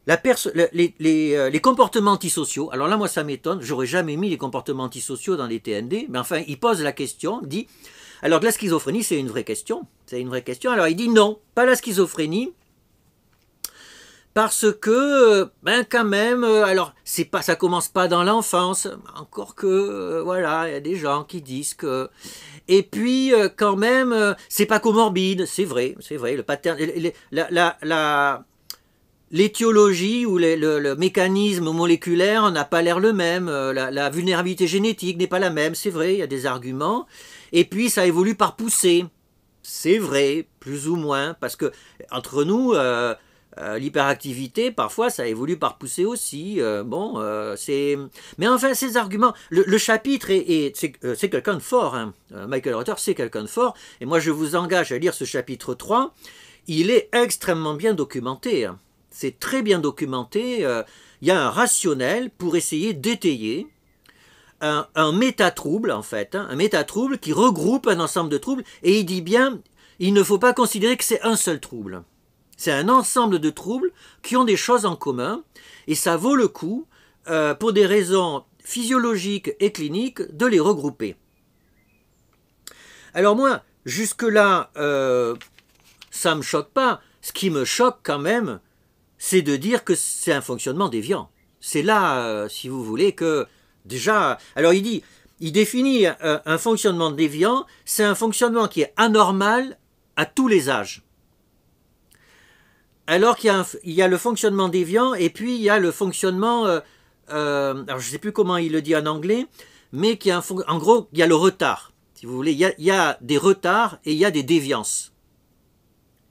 les comportements antisociaux, alors là, moi, ça m'étonne, j'aurais jamais mis les comportements antisociaux dans les TND, mais enfin, il pose la question, dit, alors la schizophrénie, c'est une vraie question, alors il dit non, pas la schizophrénie, parce que, ben quand même, alors ça commence pas dans l'enfance, encore que, voilà, il y a des gens qui disent que, et puis quand même, c'est pas comorbide, c'est vrai, le pattern, l'étiologie ou le mécanisme moléculaire n'a pas l'air le même, la vulnérabilité génétique n'est pas la même, c'est vrai, il y a des arguments, et puis ça évolue par poussée, c'est vrai, plus ou moins, parce que entre nous, l'hyperactivité, parfois, ça évolue par poussée aussi. Mais enfin, ces arguments, le chapitre, c'est quelqu'un de fort. Hein. Michael Rutter, c'est quelqu'un de fort. Et moi, je vous engage à lire ce chapitre 3. Il est extrêmement bien documenté. Hein. C'est très bien documenté. Il y a un rationnel pour essayer d'étayer un métatrouble, en fait. Hein, un métatrouble qui regroupe un ensemble de troubles. Et il dit bien, il ne faut pas considérer que c'est un seul trouble. C'est un ensemble de troubles qui ont des choses en commun et ça vaut le coup, pour des raisons physiologiques et cliniques, de les regrouper. Alors moi, jusque-là, ça ne me choque pas. Ce qui me choque quand même, c'est de dire que c'est un fonctionnement déviant. C'est là, si vous voulez, que déjà... Alors il dit, il définit un fonctionnement déviant, c'est un fonctionnement qui est anormal à tous les âges. Alors qu'il y a le fonctionnement déviant et puis il y a le fonctionnement, alors je ne sais plus comment il le dit en anglais, mais en gros, il y a le retard. Si vous voulez, il y a des retards et il y a des déviances.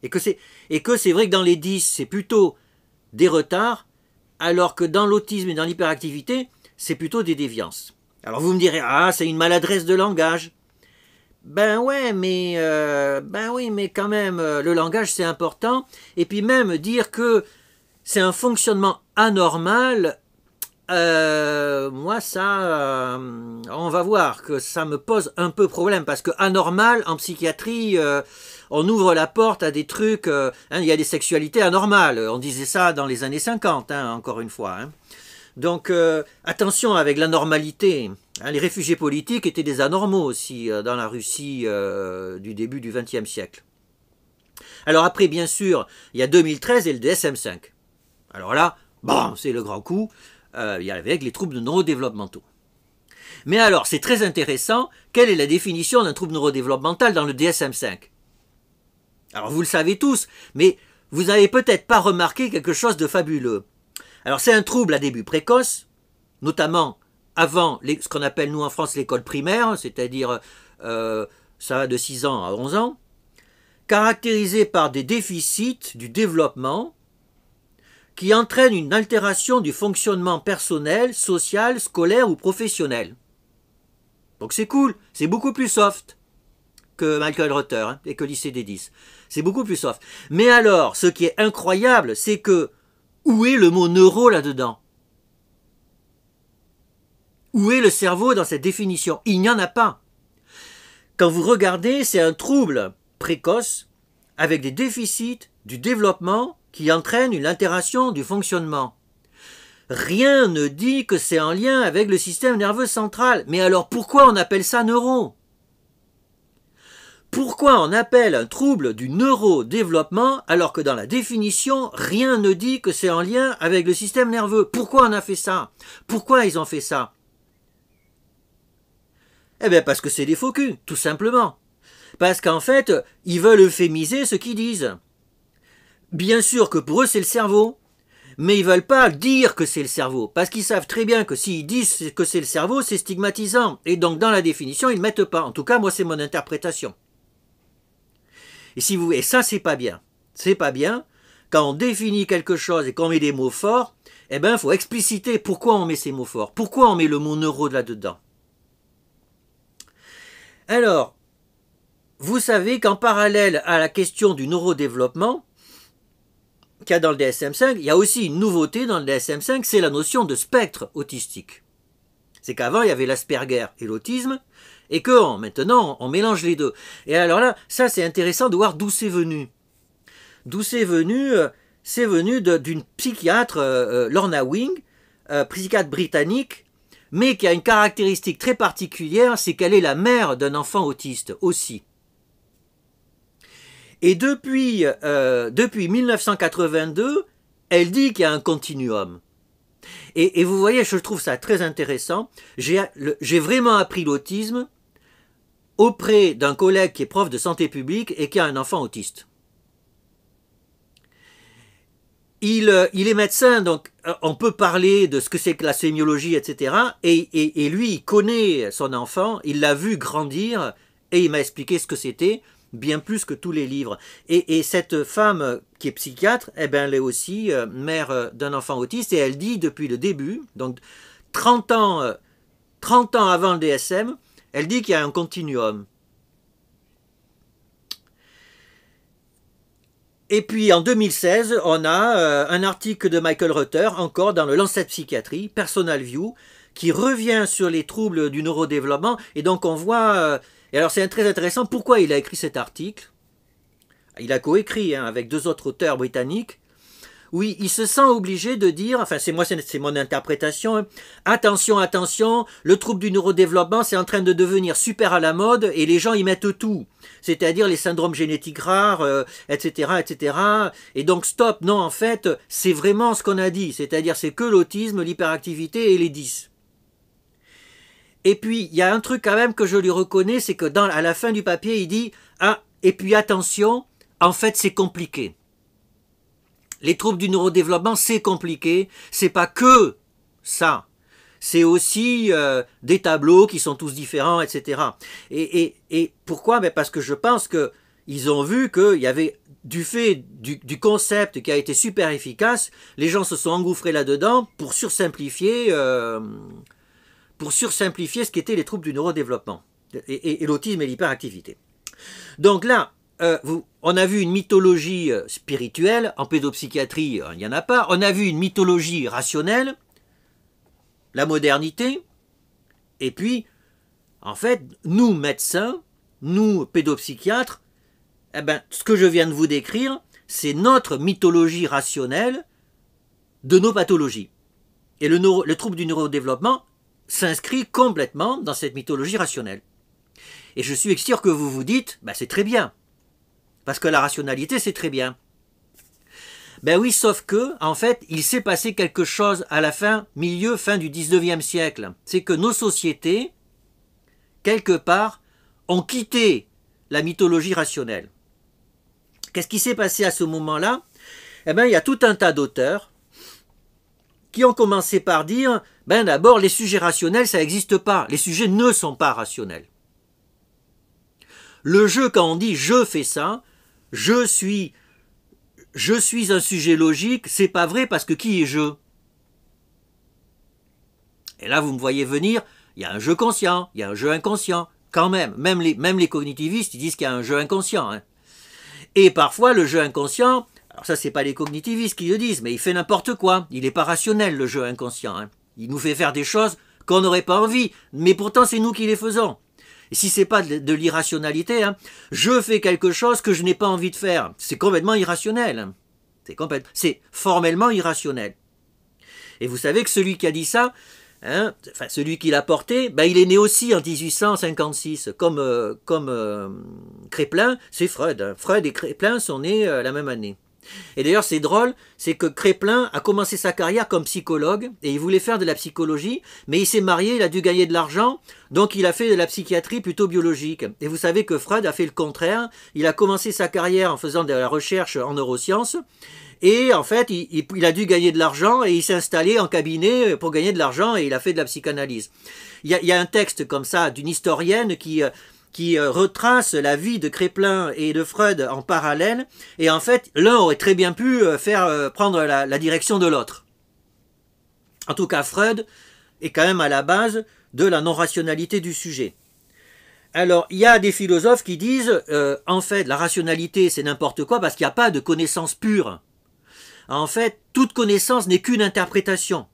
Et que c'est vrai que dans les 10, c'est plutôt des retards, alors que dans l'autisme et dans l'hyperactivité, c'est plutôt des déviances. Alors vous me direz, ah, c'est une maladresse de langage. Ben ouais, ben oui, mais quand même, le langage c'est important. Et puis même dire que c'est un fonctionnement anormal, moi ça, on va voir que ça me pose un peu problème parce que anormal en psychiatrie, on ouvre la porte à des trucs. Il y a des sexualités anormales. On disait ça dans les années 50, encore une fois. Donc attention avec l'anormalité. Les réfugiés politiques étaient des anormaux aussi dans la Russie du début du XXe siècle. Alors après, bien sûr, il y a 2013 et le DSM-5. Alors là, bon, c'est le grand coup, avec les troubles neurodéveloppementaux. Mais alors, c'est très intéressant, quelle est la définition d'un trouble neurodéveloppemental dans le DSM-5? Alors vous le savez tous, mais vous n'avez peut-être pas remarqué quelque chose de fabuleux. Alors c'est un trouble à début précoce, notamment avant ce qu'on appelle nous en France l'école primaire, c'est-à-dire ça va de 6 ans à 11 ans, caractérisé par des déficits du développement qui entraînent une altération du fonctionnement personnel, social, scolaire ou professionnel. Donc c'est cool, c'est beaucoup plus soft que Michael Rutter et que Lycée des 10. C'est beaucoup plus soft. Mais alors, ce qui est incroyable, c'est que où est le mot neuro là-dedans? Où est le cerveau dans cette définition? Il n'y en a pas. Quand vous regardez, c'est un trouble précoce avec des déficits du développement qui entraînent une altération du fonctionnement. Rien ne dit que c'est en lien avec le système nerveux central. Mais alors pourquoi on appelle ça neuro? Pourquoi on appelle un trouble du neurodéveloppement alors que dans la définition, rien ne dit que c'est en lien avec le système nerveux? Pourquoi on a fait ça? Pourquoi ils ont fait ça? Eh bien parce que c'est des faux culs, tout simplement. Parce qu'en fait, ils veulent euphémiser ce qu'ils disent. Bien sûr que pour eux c'est le cerveau, mais ils ne veulent pas dire que c'est le cerveau, parce qu'ils savent très bien que s'ils disent que c'est le cerveau, c'est stigmatisant. Et donc dans la définition, ils ne mettent pas. En tout cas, moi c'est mon interprétation. Et ça, c'est pas bien. C'est pas bien. Quand on définit quelque chose et qu'on met des mots forts, eh ben, il faut expliciter pourquoi on met ces mots forts. Pourquoi on met le mot neuro là-dedans. Alors, vous savez qu'en parallèle à la question du neurodéveloppement, qu'il y a dans le DSM-5, il y a aussi une nouveauté dans le DSM-5, c'est la notion de spectre autistique. C'est qu'avant, il y avait l'Asperger et l'autisme, et que maintenant, on mélange les deux. Et alors là, ça c'est intéressant de voir d'où c'est venu. D'où c'est venu d'une psychiatre, Lorna Wing, psychiatre britannique, mais qui a une caractéristique très particulière, c'est qu'elle est la mère d'un enfant autiste aussi. Et depuis 1982, elle dit qu'il y a un continuum. Et vous voyez, je trouve ça très intéressant. J'ai vraiment appris l'autisme auprès d'un collègue qui est prof de santé publique et qui a un enfant autiste. Il est médecin, donc on peut parler de ce que c'est que la sémiologie, etc. Et lui, il connaît son enfant, il l'a vu grandir et il m'a expliqué ce que c'était, bien plus que tous les livres. Et cette femme qui est psychiatre, eh ben, elle est aussi mère d'un enfant autiste et elle dit depuis le début, donc 30 ans avant le DSM, elle dit qu'il y a un continuum. Et puis en 2016, on a un article de Michael Rutter, encore dans le Lancet Psychiatrie, Personal View, qui revient sur les troubles du neurodéveloppement. Et donc on voit... et alors c'est très intéressant, pourquoi il a écrit cet article? Il a coécrit avec 2 autres auteurs britanniques. Oui, il se sent obligé de dire, enfin c'est mon interprétation, attention, attention, le trouble du neurodéveloppement c'est en train de devenir super à la mode et les gens y mettent tout, c'est-à-dire les syndromes génétiques rares, etc., etc. Et donc stop, non en fait c'est vraiment ce qu'on a dit, c'est-à-dire c'est que l'autisme, l'hyperactivité et les 10. Et puis, il y a un truc quand même que je lui reconnais, c'est que à la fin du papier, il dit « Ah, et puis attention, en fait, c'est compliqué. Les troubles du neurodéveloppement, c'est compliqué. C'est pas que ça. C'est aussi des tableaux qui sont tous différents, etc. » Et pourquoi? Parce que je pense qu'ils ont vu qu'il y avait, du fait du concept qui a été super efficace, les gens se sont engouffrés là-dedans pour sursimplifier ce qu'étaient les troubles du neurodéveloppement et l'autisme et l'hyperactivité. Donc là, on a vu une mythologie spirituelle, en pédopsychiatrie, il n'y en a pas. On a vu une mythologie rationnelle, la modernité, et puis, en fait, nous médecins, nous pédopsychiatres, eh ben, ce que je viens de vous décrire, c'est notre mythologie rationnelle de nos pathologies. Et le trouble du neurodéveloppement s'inscrit complètement dans cette mythologie rationnelle. Et je suis sûr que vous vous dites, c'est très bien, parce que la rationalité, c'est très bien. Ben oui, sauf que, en fait, il s'est passé quelque chose à la fin du 19e siècle. C'est que nos sociétés, quelque part, ont quitté la mythologie rationnelle. Qu'est-ce qui s'est passé à ce moment-là? Eh bien, il y a tout un tas d'auteurs qui ont commencé par dire, d'abord, les sujets rationnels, ça n'existe pas. Les sujets ne sont pas rationnels. Le jeu, quand on dit « je fais ça », je suis un sujet logique, c'est pas vrai parce que qui est je? Et là, vous me voyez venir, il y a un jeu conscient, il y a un jeu inconscient, quand même. Même les cognitivistes, ils disent qu'il y a un jeu inconscient. Hein. Et parfois, le jeu inconscient, alors ça, c'est pas les cognitivistes qui le disent, mais il fait n'importe quoi. Il n'est pas rationnel, le jeu inconscient. Hein. Il nous fait faire des choses qu'on n'aurait pas envie, mais pourtant, c'est nous qui les faisons. Et si c'est pas de l'irrationalité, hein, je fais quelque chose que je n'ai pas envie de faire. C'est complètement irrationnel. Hein. C'est formellement irrationnel. Et vous savez que celui qui a dit ça, hein, celui qui l'a porté, il est né aussi en 1856, comme Kraepelin, c'est Freud. Hein. Freud et Kraepelin sont nés la même année. Et d'ailleurs, c'est drôle, c'est que Kraepelin a commencé sa carrière comme psychologue, et il voulait faire de la psychologie, mais il s'est marié, il a dû gagner de l'argent, donc il a fait de la psychiatrie plutôt biologique. Et vous savez que Freud a fait le contraire, il a commencé sa carrière en faisant de la recherche en neurosciences, et en fait, il a dû gagner de l'argent, et il s'est installé en cabinet pour gagner de l'argent, et il a fait de la psychanalyse. Il y a un texte comme ça, d'une historienne qui retrace la vie de Kraepelin et de Freud en parallèle, et en fait, l'un aurait très bien pu prendre la direction de l'autre. En tout cas, Freud est quand même à la base de la non-rationalité du sujet. Alors, il y a des philosophes qui disent, en fait, la rationalité, c'est n'importe quoi, parce qu'il n'y a pas de connaissance pure. En fait, toute connaissance n'est qu'une interprétation.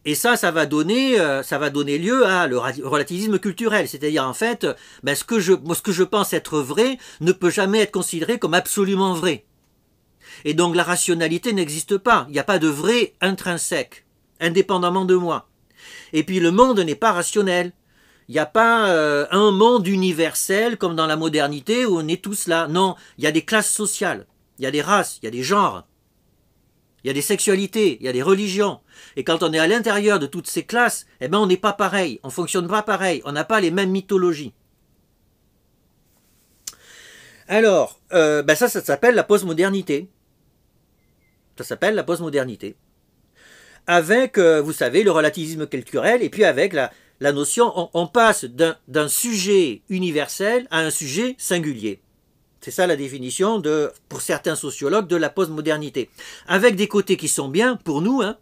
Et ça va donner lieu à le relativisme culturel. C'est-à-dire, en fait, ce que je pense être vrai ne peut jamais être considéré comme absolument vrai. Et donc, la rationalité n'existe pas. Il n'y a pas de vrai intrinsèque, indépendamment de moi. Et puis, le monde n'est pas rationnel. Il n'y a pas un monde universel comme dans la modernité où on est tous là. Non, il y a des classes sociales, il y a des races, il y a des genres. Il y a des sexualités, il y a des religions. Et quand on est à l'intérieur de toutes ces classes, on n'est pas pareil, on ne fonctionne pas pareil, on n'a pas les mêmes mythologies. Alors, ça s'appelle la postmodernité. Ça s'appelle la postmodernité. Avec, vous savez, le relativisme culturel, et puis avec la notion, on passe d'un sujet universel à un sujet singulier. C'est ça la définition, pour certains sociologues, de la postmodernité. Avec des côtés qui sont bien pour nous, hein.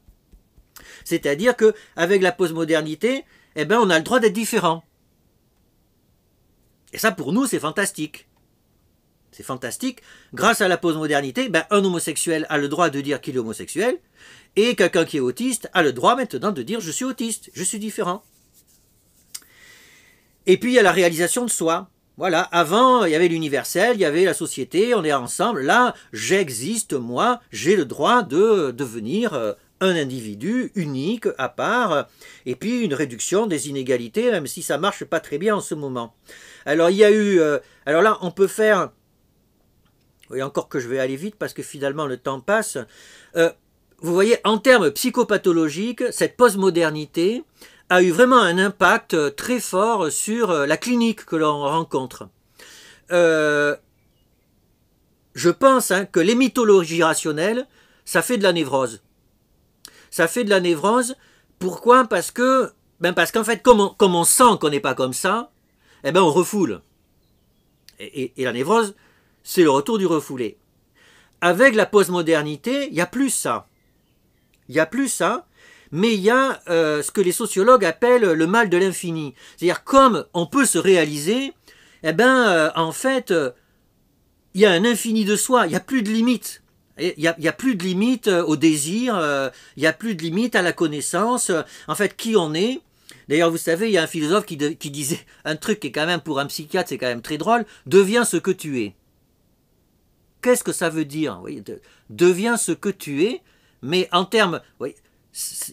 C'est-à-dire qu'avec la postmodernité, on a le droit d'être différent. Et ça, pour nous, c'est fantastique. C'est fantastique. Grâce à la postmodernité, un homosexuel a le droit de dire qu'il est homosexuel, et quelqu'un qui est autiste a le droit maintenant de dire « je suis autiste, je suis différent ». Et puis, il y a la réalisation de soi. Voilà, avant, il y avait l'universel, il y avait la société, on est ensemble. Là, j'existe, moi, j'ai le droit de devenir un individu unique, à part, et puis une réduction des inégalités, même si ça marche pas très bien en ce moment. Alors, il y a eu... alors là, on peut faire... Oui, encore que je vais aller vite, parce que finalement, le temps passe. Vous voyez, en termes psychopathologiques, cette postmodernité a eu vraiment un impact très fort sur la clinique que l'on rencontre. Je pense que les mythologies rationnelles, ça fait de la névrose. Ça fait de la névrose. Pourquoi? Parce qu'en fait, comme on sent qu'on n'est pas comme ça, eh ben on refoule. Et la névrose, c'est le retour du refoulé. Avec la postmodernité, il n'y a plus ça. Il n'y a plus ça, mais il y a ce que les sociologues appellent le mal de l'infini. C'est-à-dire, comme on peut se réaliser, eh ben, en fait, il y a un infini de soi, il n'y a plus de limite. Il n'y a plus de limite au désir, il n'y a plus de limite à la connaissance, en fait, qui on est. D'ailleurs, vous savez, il y a un philosophe qui disait un truc qui est quand même, pour un psychiatre, c'est quand même très drôle, deviens ce que tu es. Qu'est-ce que ça veut dire? Oui, deviens ce que tu es, mais en termes... Oui,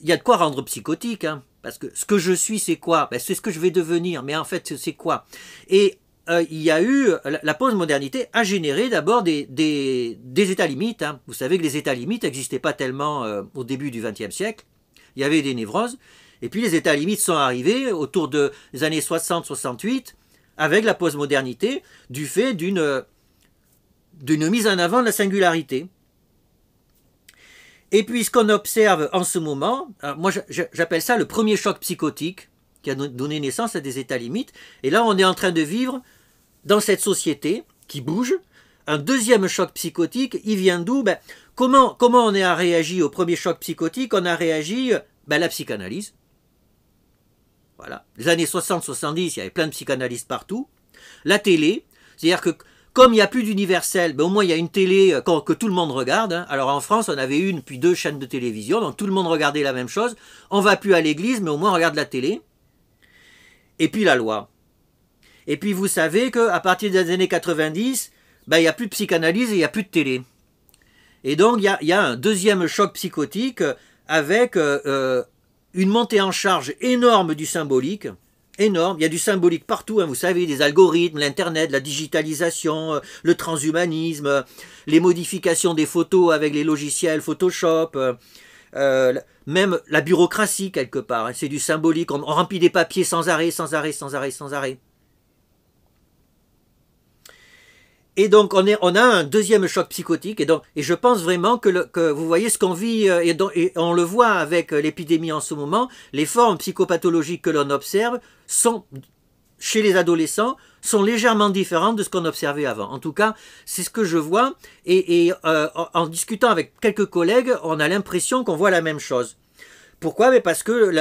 il y a de quoi rendre psychotique, hein, parce que ce que je suis, c'est quoi? Ben, c'est ce que je vais devenir, mais en fait, c'est quoi? Et il y a eu... La postmodernité a généré d'abord des états limites. Hein. Vous savez que les états limites n'existaient pas tellement au début du XXe siècle. Il y avait des névroses. Et puis les états limites sont arrivés autour des années 60-68 avec la postmodernité du fait d'une mise en avant de la singularité. Et puis ce qu'on observe en ce moment, moi j'appelle ça le premier choc psychotique qui a donné naissance à des états limites. Et là on est en train de vivre dans cette société qui bouge un deuxième choc psychotique. Il vient d'où? Comment on a réagi au premier choc psychotique? On a réagi la psychanalyse. Voilà. Les années 60-70, il y avait plein de psychanalystes partout. La télé, c'est-à-dire que comme il n'y a plus d'universel, au moins il y a une télé que tout le monde regarde. Hein. Alors en France, on avait une puis 2 chaînes de télévision, donc tout le monde regardait la même chose. On ne va plus à l'église, mais au moins on regarde la télé. Et puis la loi. Et puis vous savez qu'à partir des années 90, il n'y a plus de psychanalyse et il n'y a plus de télé. Et donc il y a un deuxième choc psychotique avec une montée en charge énorme du symbolique. Énorme, il y a du symbolique partout, hein, vous savez, des algorithmes, l'internet, la digitalisation, le transhumanisme, les modifications des photos avec les logiciels Photoshop, même la bureaucratie quelque part, hein, c'est du symbolique, on remplit des papiers sans arrêt, sans arrêt, sans arrêt, sans arrêt. Et donc on a un deuxième choc psychotique et je pense vraiment que vous voyez ce qu'on vit et on le voit avec l'épidémie en ce moment, les formes psychopathologiques que l'on observe sont chez les adolescents sont légèrement différentes de ce qu'on observait avant. En tout cas, c'est ce que je vois et en discutant avec quelques collègues, on a l'impression qu'on voit la même chose. Pourquoi? Parce que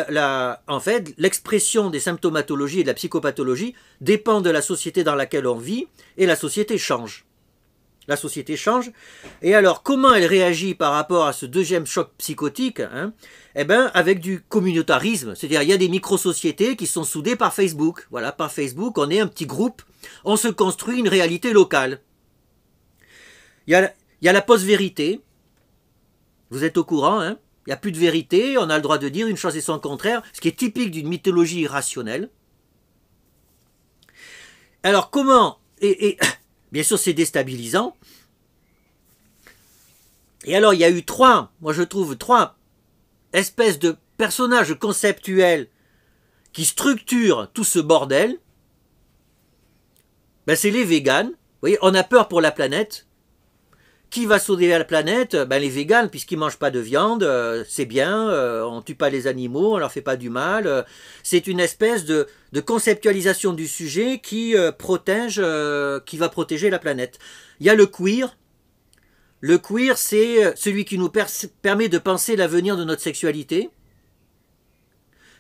en fait, l'expression des symptomatologies et de la psychopathologie dépend de la société dans laquelle on vit, et la société change. La société change. Et alors, comment elle réagit par rapport à ce deuxième choc psychotique? Hein? Eh bien, avec du communautarisme. C'est-à-dire, il y a des micro-sociétés qui sont soudées par Facebook. Voilà, par Facebook, on est un petit groupe, on se construit une réalité locale. Il y a la post-vérité. Vous êtes au courant, hein? Il n'y a plus de vérité, on a le droit de dire une chose et son contraire, ce qui est typique d'une mythologie irrationnelle. Alors comment, et bien sûr c'est déstabilisant, et alors il y a eu trois espèces de personnages conceptuels qui structurent tout ce bordel. C'est les véganes, vous voyez, on a peur pour la planète. Qui va sauver la planète? Les véganes, puisqu'ils ne mangent pas de viande, c'est bien, on ne tue pas les animaux, on ne leur fait pas du mal. C'est une espèce de conceptualisation du sujet qui va protéger la planète. Il y a le queer. Le queer, c'est celui qui nous permet de penser l'avenir de notre sexualité.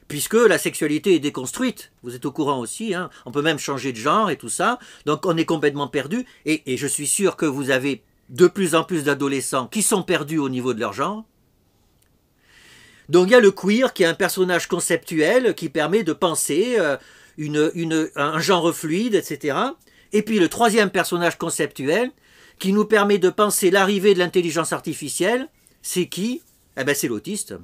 Puisque la sexualité est déconstruite, vous êtes au courant aussi, hein, on peut même changer de genre et tout ça, donc on est complètement perdu, et je suis sûr que vous avez de plus en plus d'adolescents qui sont perdus au niveau de leur genre. Donc il y a le queer qui est un personnage conceptuel qui permet de penser un genre fluide, etc. Et puis le troisième personnage conceptuel qui nous permet de penser l'arrivée de l'intelligence artificielle, c'est qui? C'est l'autiste.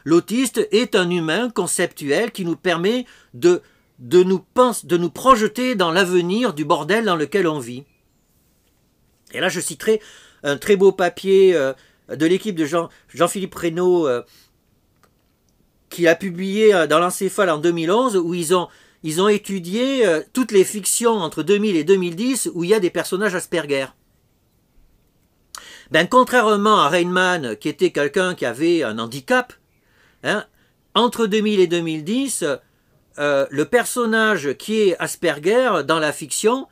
L'autiste est un humain conceptuel qui nous permet de nous projeter dans l'avenir du bordel dans lequel on vit. Et là, je citerai un très beau papier de l'équipe de Jean-Philippe Reynaud qui a publié dans l'Encéphale en 2011, où ils ont étudié toutes les fictions entre 2000 et 2010 où il y a des personnages Asperger. Ben, contrairement à Rainman, qui était quelqu'un qui avait un handicap, hein, entre 2000 et 2010, le personnage qui est Asperger dans la fiction,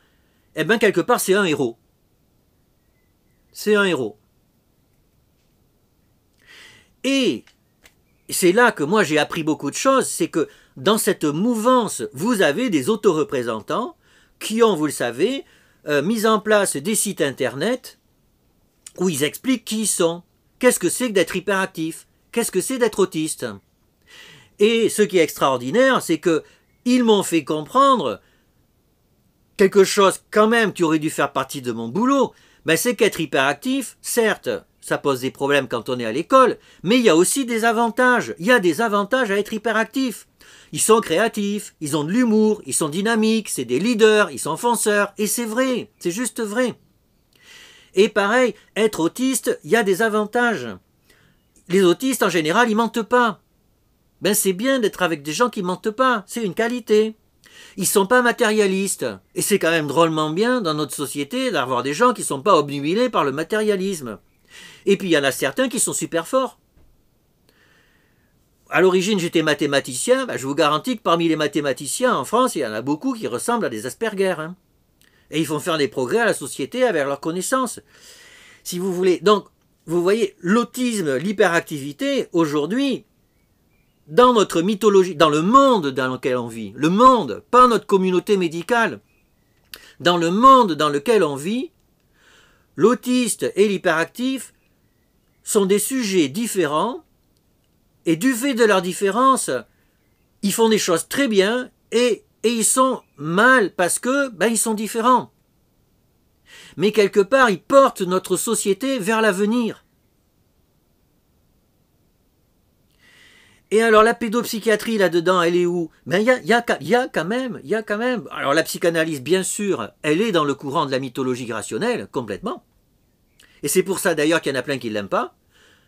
eh ben, quelque part, c'est un héros. C'est un héros. Et c'est là que moi j'ai appris beaucoup de choses, c'est que dans cette mouvance, vous avez des autoreprésentants qui ont, vous le savez, mis en place des sites internet où ils expliquent qui ils sont, qu'est-ce que c'est que d'être hyperactif, qu'est-ce que c'est d'être autiste. Et ce qui est extraordinaire, c'est que ils m'ont fait comprendre quelque chose quand même qui aurait dû faire partie de mon boulot, ben c'est qu'être hyperactif, certes, ça pose des problèmes quand on est à l'école, mais il y a aussi des avantages. Il y a des avantages à être hyperactif. Ils sont créatifs, ils ont de l'humour, ils sont dynamiques, c'est des leaders, ils sont fonceurs, et c'est vrai, c'est juste vrai. Et pareil, être autiste, il y a des avantages. Les autistes, en général, ils mentent pas. Ben c'est bien d'être avec des gens qui mentent pas, c'est une qualité. Ils sont pas matérialistes. Et c'est quand même drôlement bien dans notre société d'avoir des gens qui sont pas obnubilés par le matérialisme. Et puis il y en a certains qui sont super forts. À l'origine, j'étais mathématicien, ben, je vous garantis que parmi les mathématiciens en France, il y en a beaucoup qui ressemblent à des Asperger. Hein. Et ils font faire des progrès à la société avec leurs connaissances. Si vous voulez. Donc, vous voyez, l'autisme, l'hyperactivité, aujourd'hui, dans notre mythologie, dans le monde dans lequel on vit, le monde, pas notre communauté médicale, dans le monde dans lequel on vit, l'autiste et l'hyperactif sont des sujets différents, et du fait de leur différence, ils font des choses très bien, et ils sont mal parce que ben, ils sont différents. Mais quelque part, ils portent notre société vers l'avenir. Et alors la pédopsychiatrie là-dedans, elle est où? Ben il y a quand même. Alors la psychanalyse, bien sûr, elle est dans le courant de la mythologie rationnelle, complètement. Et c'est pour ça d'ailleurs qu'il y en a plein qui ne l'aiment pas,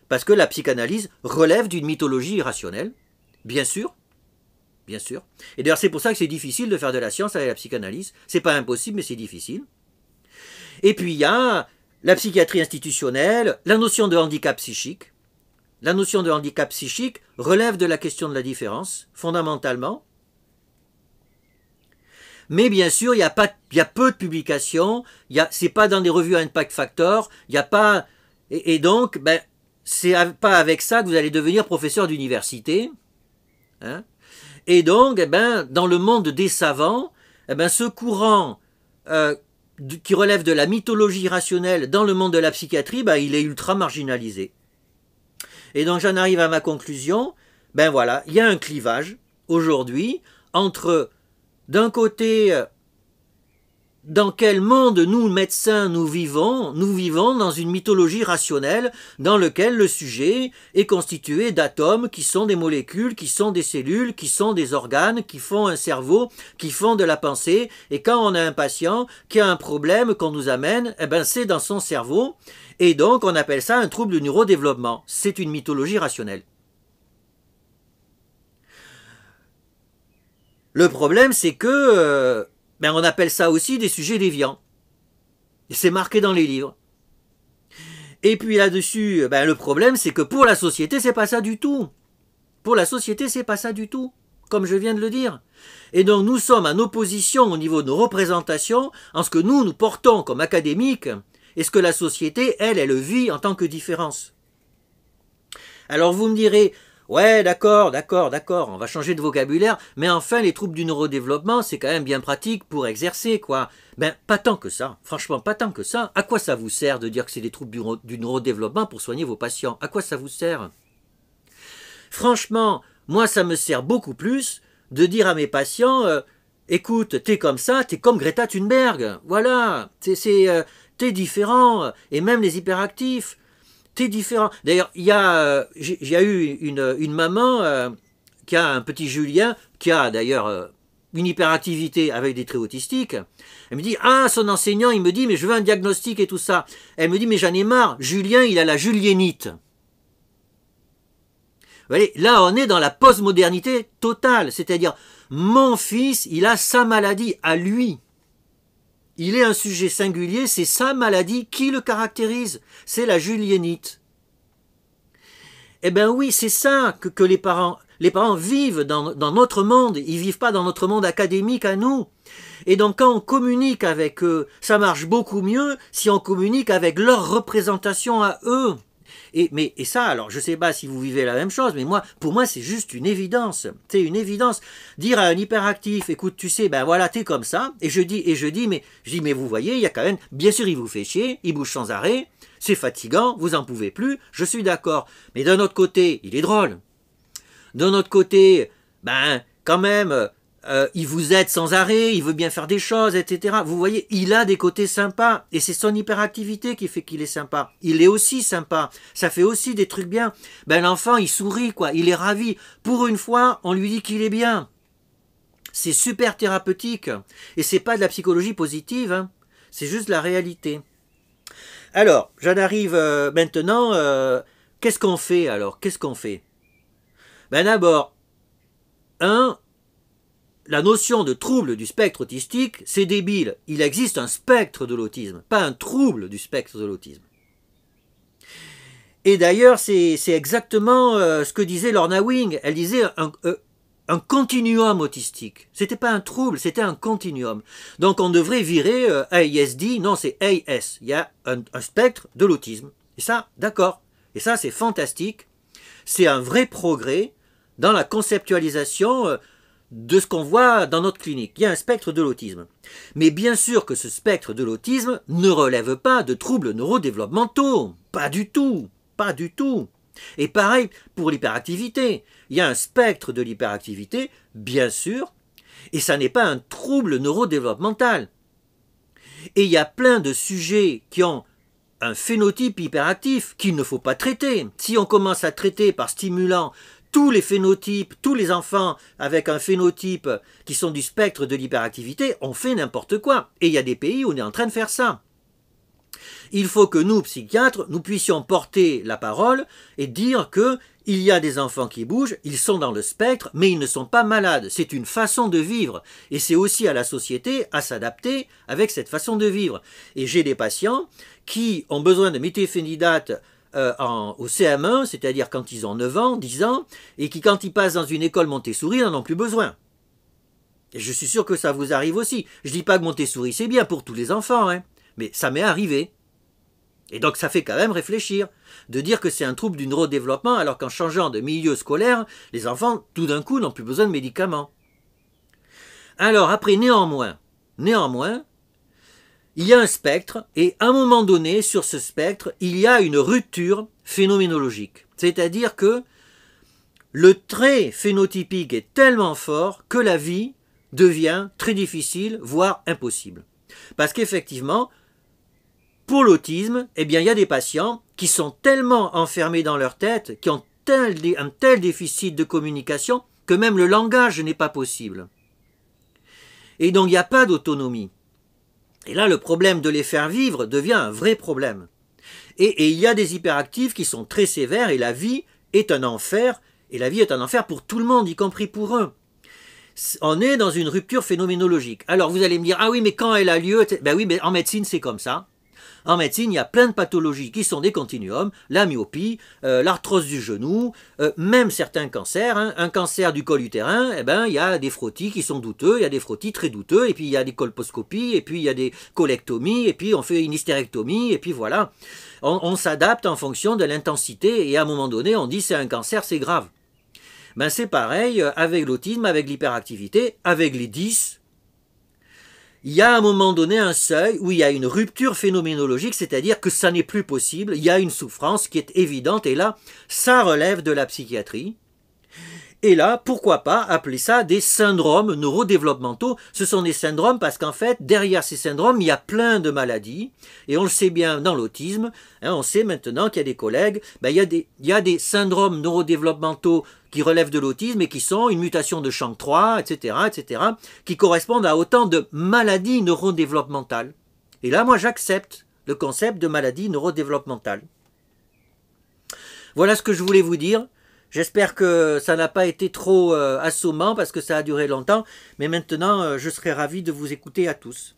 parce que la psychanalyse relève d'une mythologie irrationnelle, bien sûr. Bien sûr. Et d'ailleurs, c'est pour ça que c'est difficile de faire de la science avec la psychanalyse. C'est pas impossible, mais c'est difficile. Et puis, il y a la psychiatrie institutionnelle, la notion de handicap psychique. La notion de handicap psychique relève de la question de la différence, fondamentalement. Mais bien sûr, il y a peu de publications. C'est pas dans des revues à impact factor. Il n'y a pas... Et donc, ben, c'est pas avec ça que vous allez devenir professeur d'université. Hein? Et donc, eh ben, dans le monde des savants, eh ben, ce courant qui relève de la mythologie rationnelle dans le monde de la psychiatrie, ben, il est ultra marginalisé. Et donc j'en arrive à ma conclusion, ben voilà, il y a un clivage aujourd'hui entre, d'un côté, dans quel monde nous, médecins, nous vivons dans une mythologie rationnelle dans laquelle le sujet est constitué d'atomes qui sont des molécules, qui sont des cellules, qui sont des organes, qui font un cerveau, qui font de la pensée. Et quand on a un patient qui a un problème qu'on nous amène, eh ben c'est dans son cerveau. Et donc on appelle ça un trouble du neurodéveloppement. C'est une mythologie rationnelle. Le problème, c'est que... ben on appelle ça aussi des sujets déviants. Et c'est marqué dans les livres. Et puis là-dessus, ben le problème, c'est que pour la société, c'est pas ça du tout. Pour la société, c'est pas ça du tout, comme je viens de le dire. Et donc nous sommes en opposition au niveau de nos représentations, en ce que nous portons comme académiques, et ce que la société, elle vit en tant que différence. Alors vous me direz... ouais, d'accord, on va changer de vocabulaire, mais enfin, les troubles du neurodéveloppement, c'est quand même bien pratique pour exercer, quoi. Ben, pas tant que ça, franchement, pas tant que ça. À quoi ça vous sert de dire que c'est des troubles du neurodéveloppement pour soigner vos patients? À quoi ça vous sert? Franchement, moi, ça me sert beaucoup plus de dire à mes patients, écoute, t'es comme ça, t'es comme Greta Thunberg, voilà, t'es différent, et même les hyperactifs. T'es différent. D'ailleurs, il y a eu une maman qui a un petit Julien, qui a d'ailleurs une hyperactivité avec des traits autistiques. Elle me dit, ah, son enseignant, il me dit, mais je veux un diagnostic et tout ça. Elle me dit, mais j'en ai marre, Julien, il a la juliénite. voyez, là, on est dans la postmodernité totale. C'est-à-dire, mon fils, il a sa maladie à lui. Il est un sujet singulier, c'est sa maladie qui le caractérise. C'est la juliénite. Eh bien oui, c'est ça que les parents vivent dans notre monde. Ils ne vivent pas dans notre monde académique à nous. Et donc quand on communique avec eux, ça marche beaucoup mieux si on communique avec leur représentation à eux. Et ça, alors, je ne sais pas si vous vivez la même chose, mais pour moi, c'est juste une évidence. C'est une évidence. Dire à un hyperactif, écoute, tu sais, ben voilà, t'es comme ça. Et je dis, mais vous voyez, il y a quand même, bien sûr, il vous fait chier, il bouge sans arrêt, c'est fatigant, vous en pouvez plus, je suis d'accord. Mais d'un autre côté, il est drôle. D'un autre côté, ben, quand même, il vous aide sans arrêt, il veut bien faire des choses, etc. Vous voyez, il a des côtés sympas, et c'est son hyperactivité qui fait qu'il est sympa. Il est aussi sympa, ça fait aussi des trucs bien. Ben l'enfant, il sourit, quoi, il est ravi. Pour une fois, on lui dit qu'il est bien. C'est super thérapeutique, et c'est pas de la psychologie positive, hein. C'est juste la réalité. Alors, j'en arrive maintenant, qu'est-ce qu'on fait alors? Qu'est-ce qu'on fait? Ben d'abord, la notion de trouble du spectre autistique, c'est débile. Il existe un spectre de l'autisme, pas un trouble du spectre de l'autisme. Et d'ailleurs, c'est exactement ce que disait Lorna Wing. Elle disait un continuum autistique. C'était pas un trouble, c'était un continuum. Donc on devrait virer AISD, non, c'est AS. Il y a un spectre de l'autisme. Et ça, d'accord. Et ça, c'est fantastique. C'est un vrai progrès dans la conceptualisation de ce qu'on voit dans notre clinique. Il y a un spectre de l'autisme. Mais bien sûr que ce spectre de l'autisme ne relève pas de troubles neurodéveloppementaux. Pas du tout. Pas du tout. Et pareil pour l'hyperactivité. Il y a un spectre de l'hyperactivité, bien sûr, et ça n'est pas un trouble neurodéveloppemental. Et il y a plein de sujets qui ont un phénotype hyperactif qu'il ne faut pas traiter. Si on commence à traiter par stimulant tous les phénotypes, tous les enfants avec un phénotype qui sont du spectre de l'hyperactivité, on fait n'importe quoi. Et il y a des pays où on est en train de faire ça. Il faut que nous, psychiatres, nous puissions porter la parole et dire que il y a des enfants qui bougent, ils sont dans le spectre, mais ils ne sont pas malades. C'est une façon de vivre. Et c'est aussi à la société à s'adapter avec cette façon de vivre. Et j'ai des patients qui ont besoin de méthylphénidate au CM1, c'est-à-dire quand ils ont 9 ans, 10 ans, et qui, quand ils passent dans une école Montessori, n'en ont plus besoin. Et je suis sûr que ça vous arrive aussi. Je ne dis pas que Montessori, c'est bien pour tous les enfants, hein, mais ça m'est arrivé. Et donc ça fait quand même réfléchir, de dire que c'est un trouble du neurodéveloppement alors qu'en changeant de milieu scolaire, les enfants tout d'un coup n'ont plus besoin de médicaments. Alors après néanmoins, il y a un spectre et à un moment donné sur ce spectre, il y a une rupture phénoménologique. C'est-à-dire que le trait phénotypique est tellement fort que la vie devient très difficile, voire impossible. Parce qu'effectivement, pour l'autisme, eh bien, il y a des patients qui sont tellement enfermés dans leur tête, qui ont un tel déficit de communication, que même le langage n'est pas possible. Et donc, il n'y a pas d'autonomie. Et là, le problème de les faire vivre devient un vrai problème. Et il y a des hyperactifs qui sont très sévères, et la vie est un enfer, et la vie est un enfer pour tout le monde, y compris pour eux. On est dans une rupture phénoménologique. Alors, vous allez me dire, ah oui, mais quand elle a lieu, ben oui, mais en médecine, c'est comme ça. En médecine, il y a plein de pathologies qui sont des continuums, la myopie, l'arthrose du genou, même certains cancers. Hein. Un cancer du col utérin, eh ben, il y a des frottis qui sont douteux, il y a des frottis très douteux, et puis il y a des colposcopies, et puis il y a des colectomies, et puis on fait une hystérectomie, et puis voilà. On s'adapte en fonction de l'intensité, et à un moment donné, on dit c'est un cancer, c'est grave. Ben, c'est pareil avec l'autisme, avec l'hyperactivité, avec les 10. Il y a à un moment donné un seuil où il y a une rupture phénoménologique, c'est-à-dire que ça n'est plus possible, il y a une souffrance qui est évidente, et là, ça relève de la psychiatrie. Et là, pourquoi pas appeler ça des syndromes neurodéveloppementaux? Ce sont des syndromes parce qu'en fait, derrière ces syndromes, il y a plein de maladies, et on le sait bien dans l'autisme, hein, on sait maintenant qu'il y a des collègues, ben, il y a des syndromes neurodéveloppementaux qui relèvent de l'autisme et qui sont une mutation de Chang 3, etc., qui correspondent à autant de maladies neurodéveloppementales. Et là, moi, j'accepte le concept de maladie neurodéveloppementale. Voilà ce que je voulais vous dire. J'espère que ça n'a pas été trop assommant parce que ça a duré longtemps, mais maintenant je serai ravi de vous écouter à tous.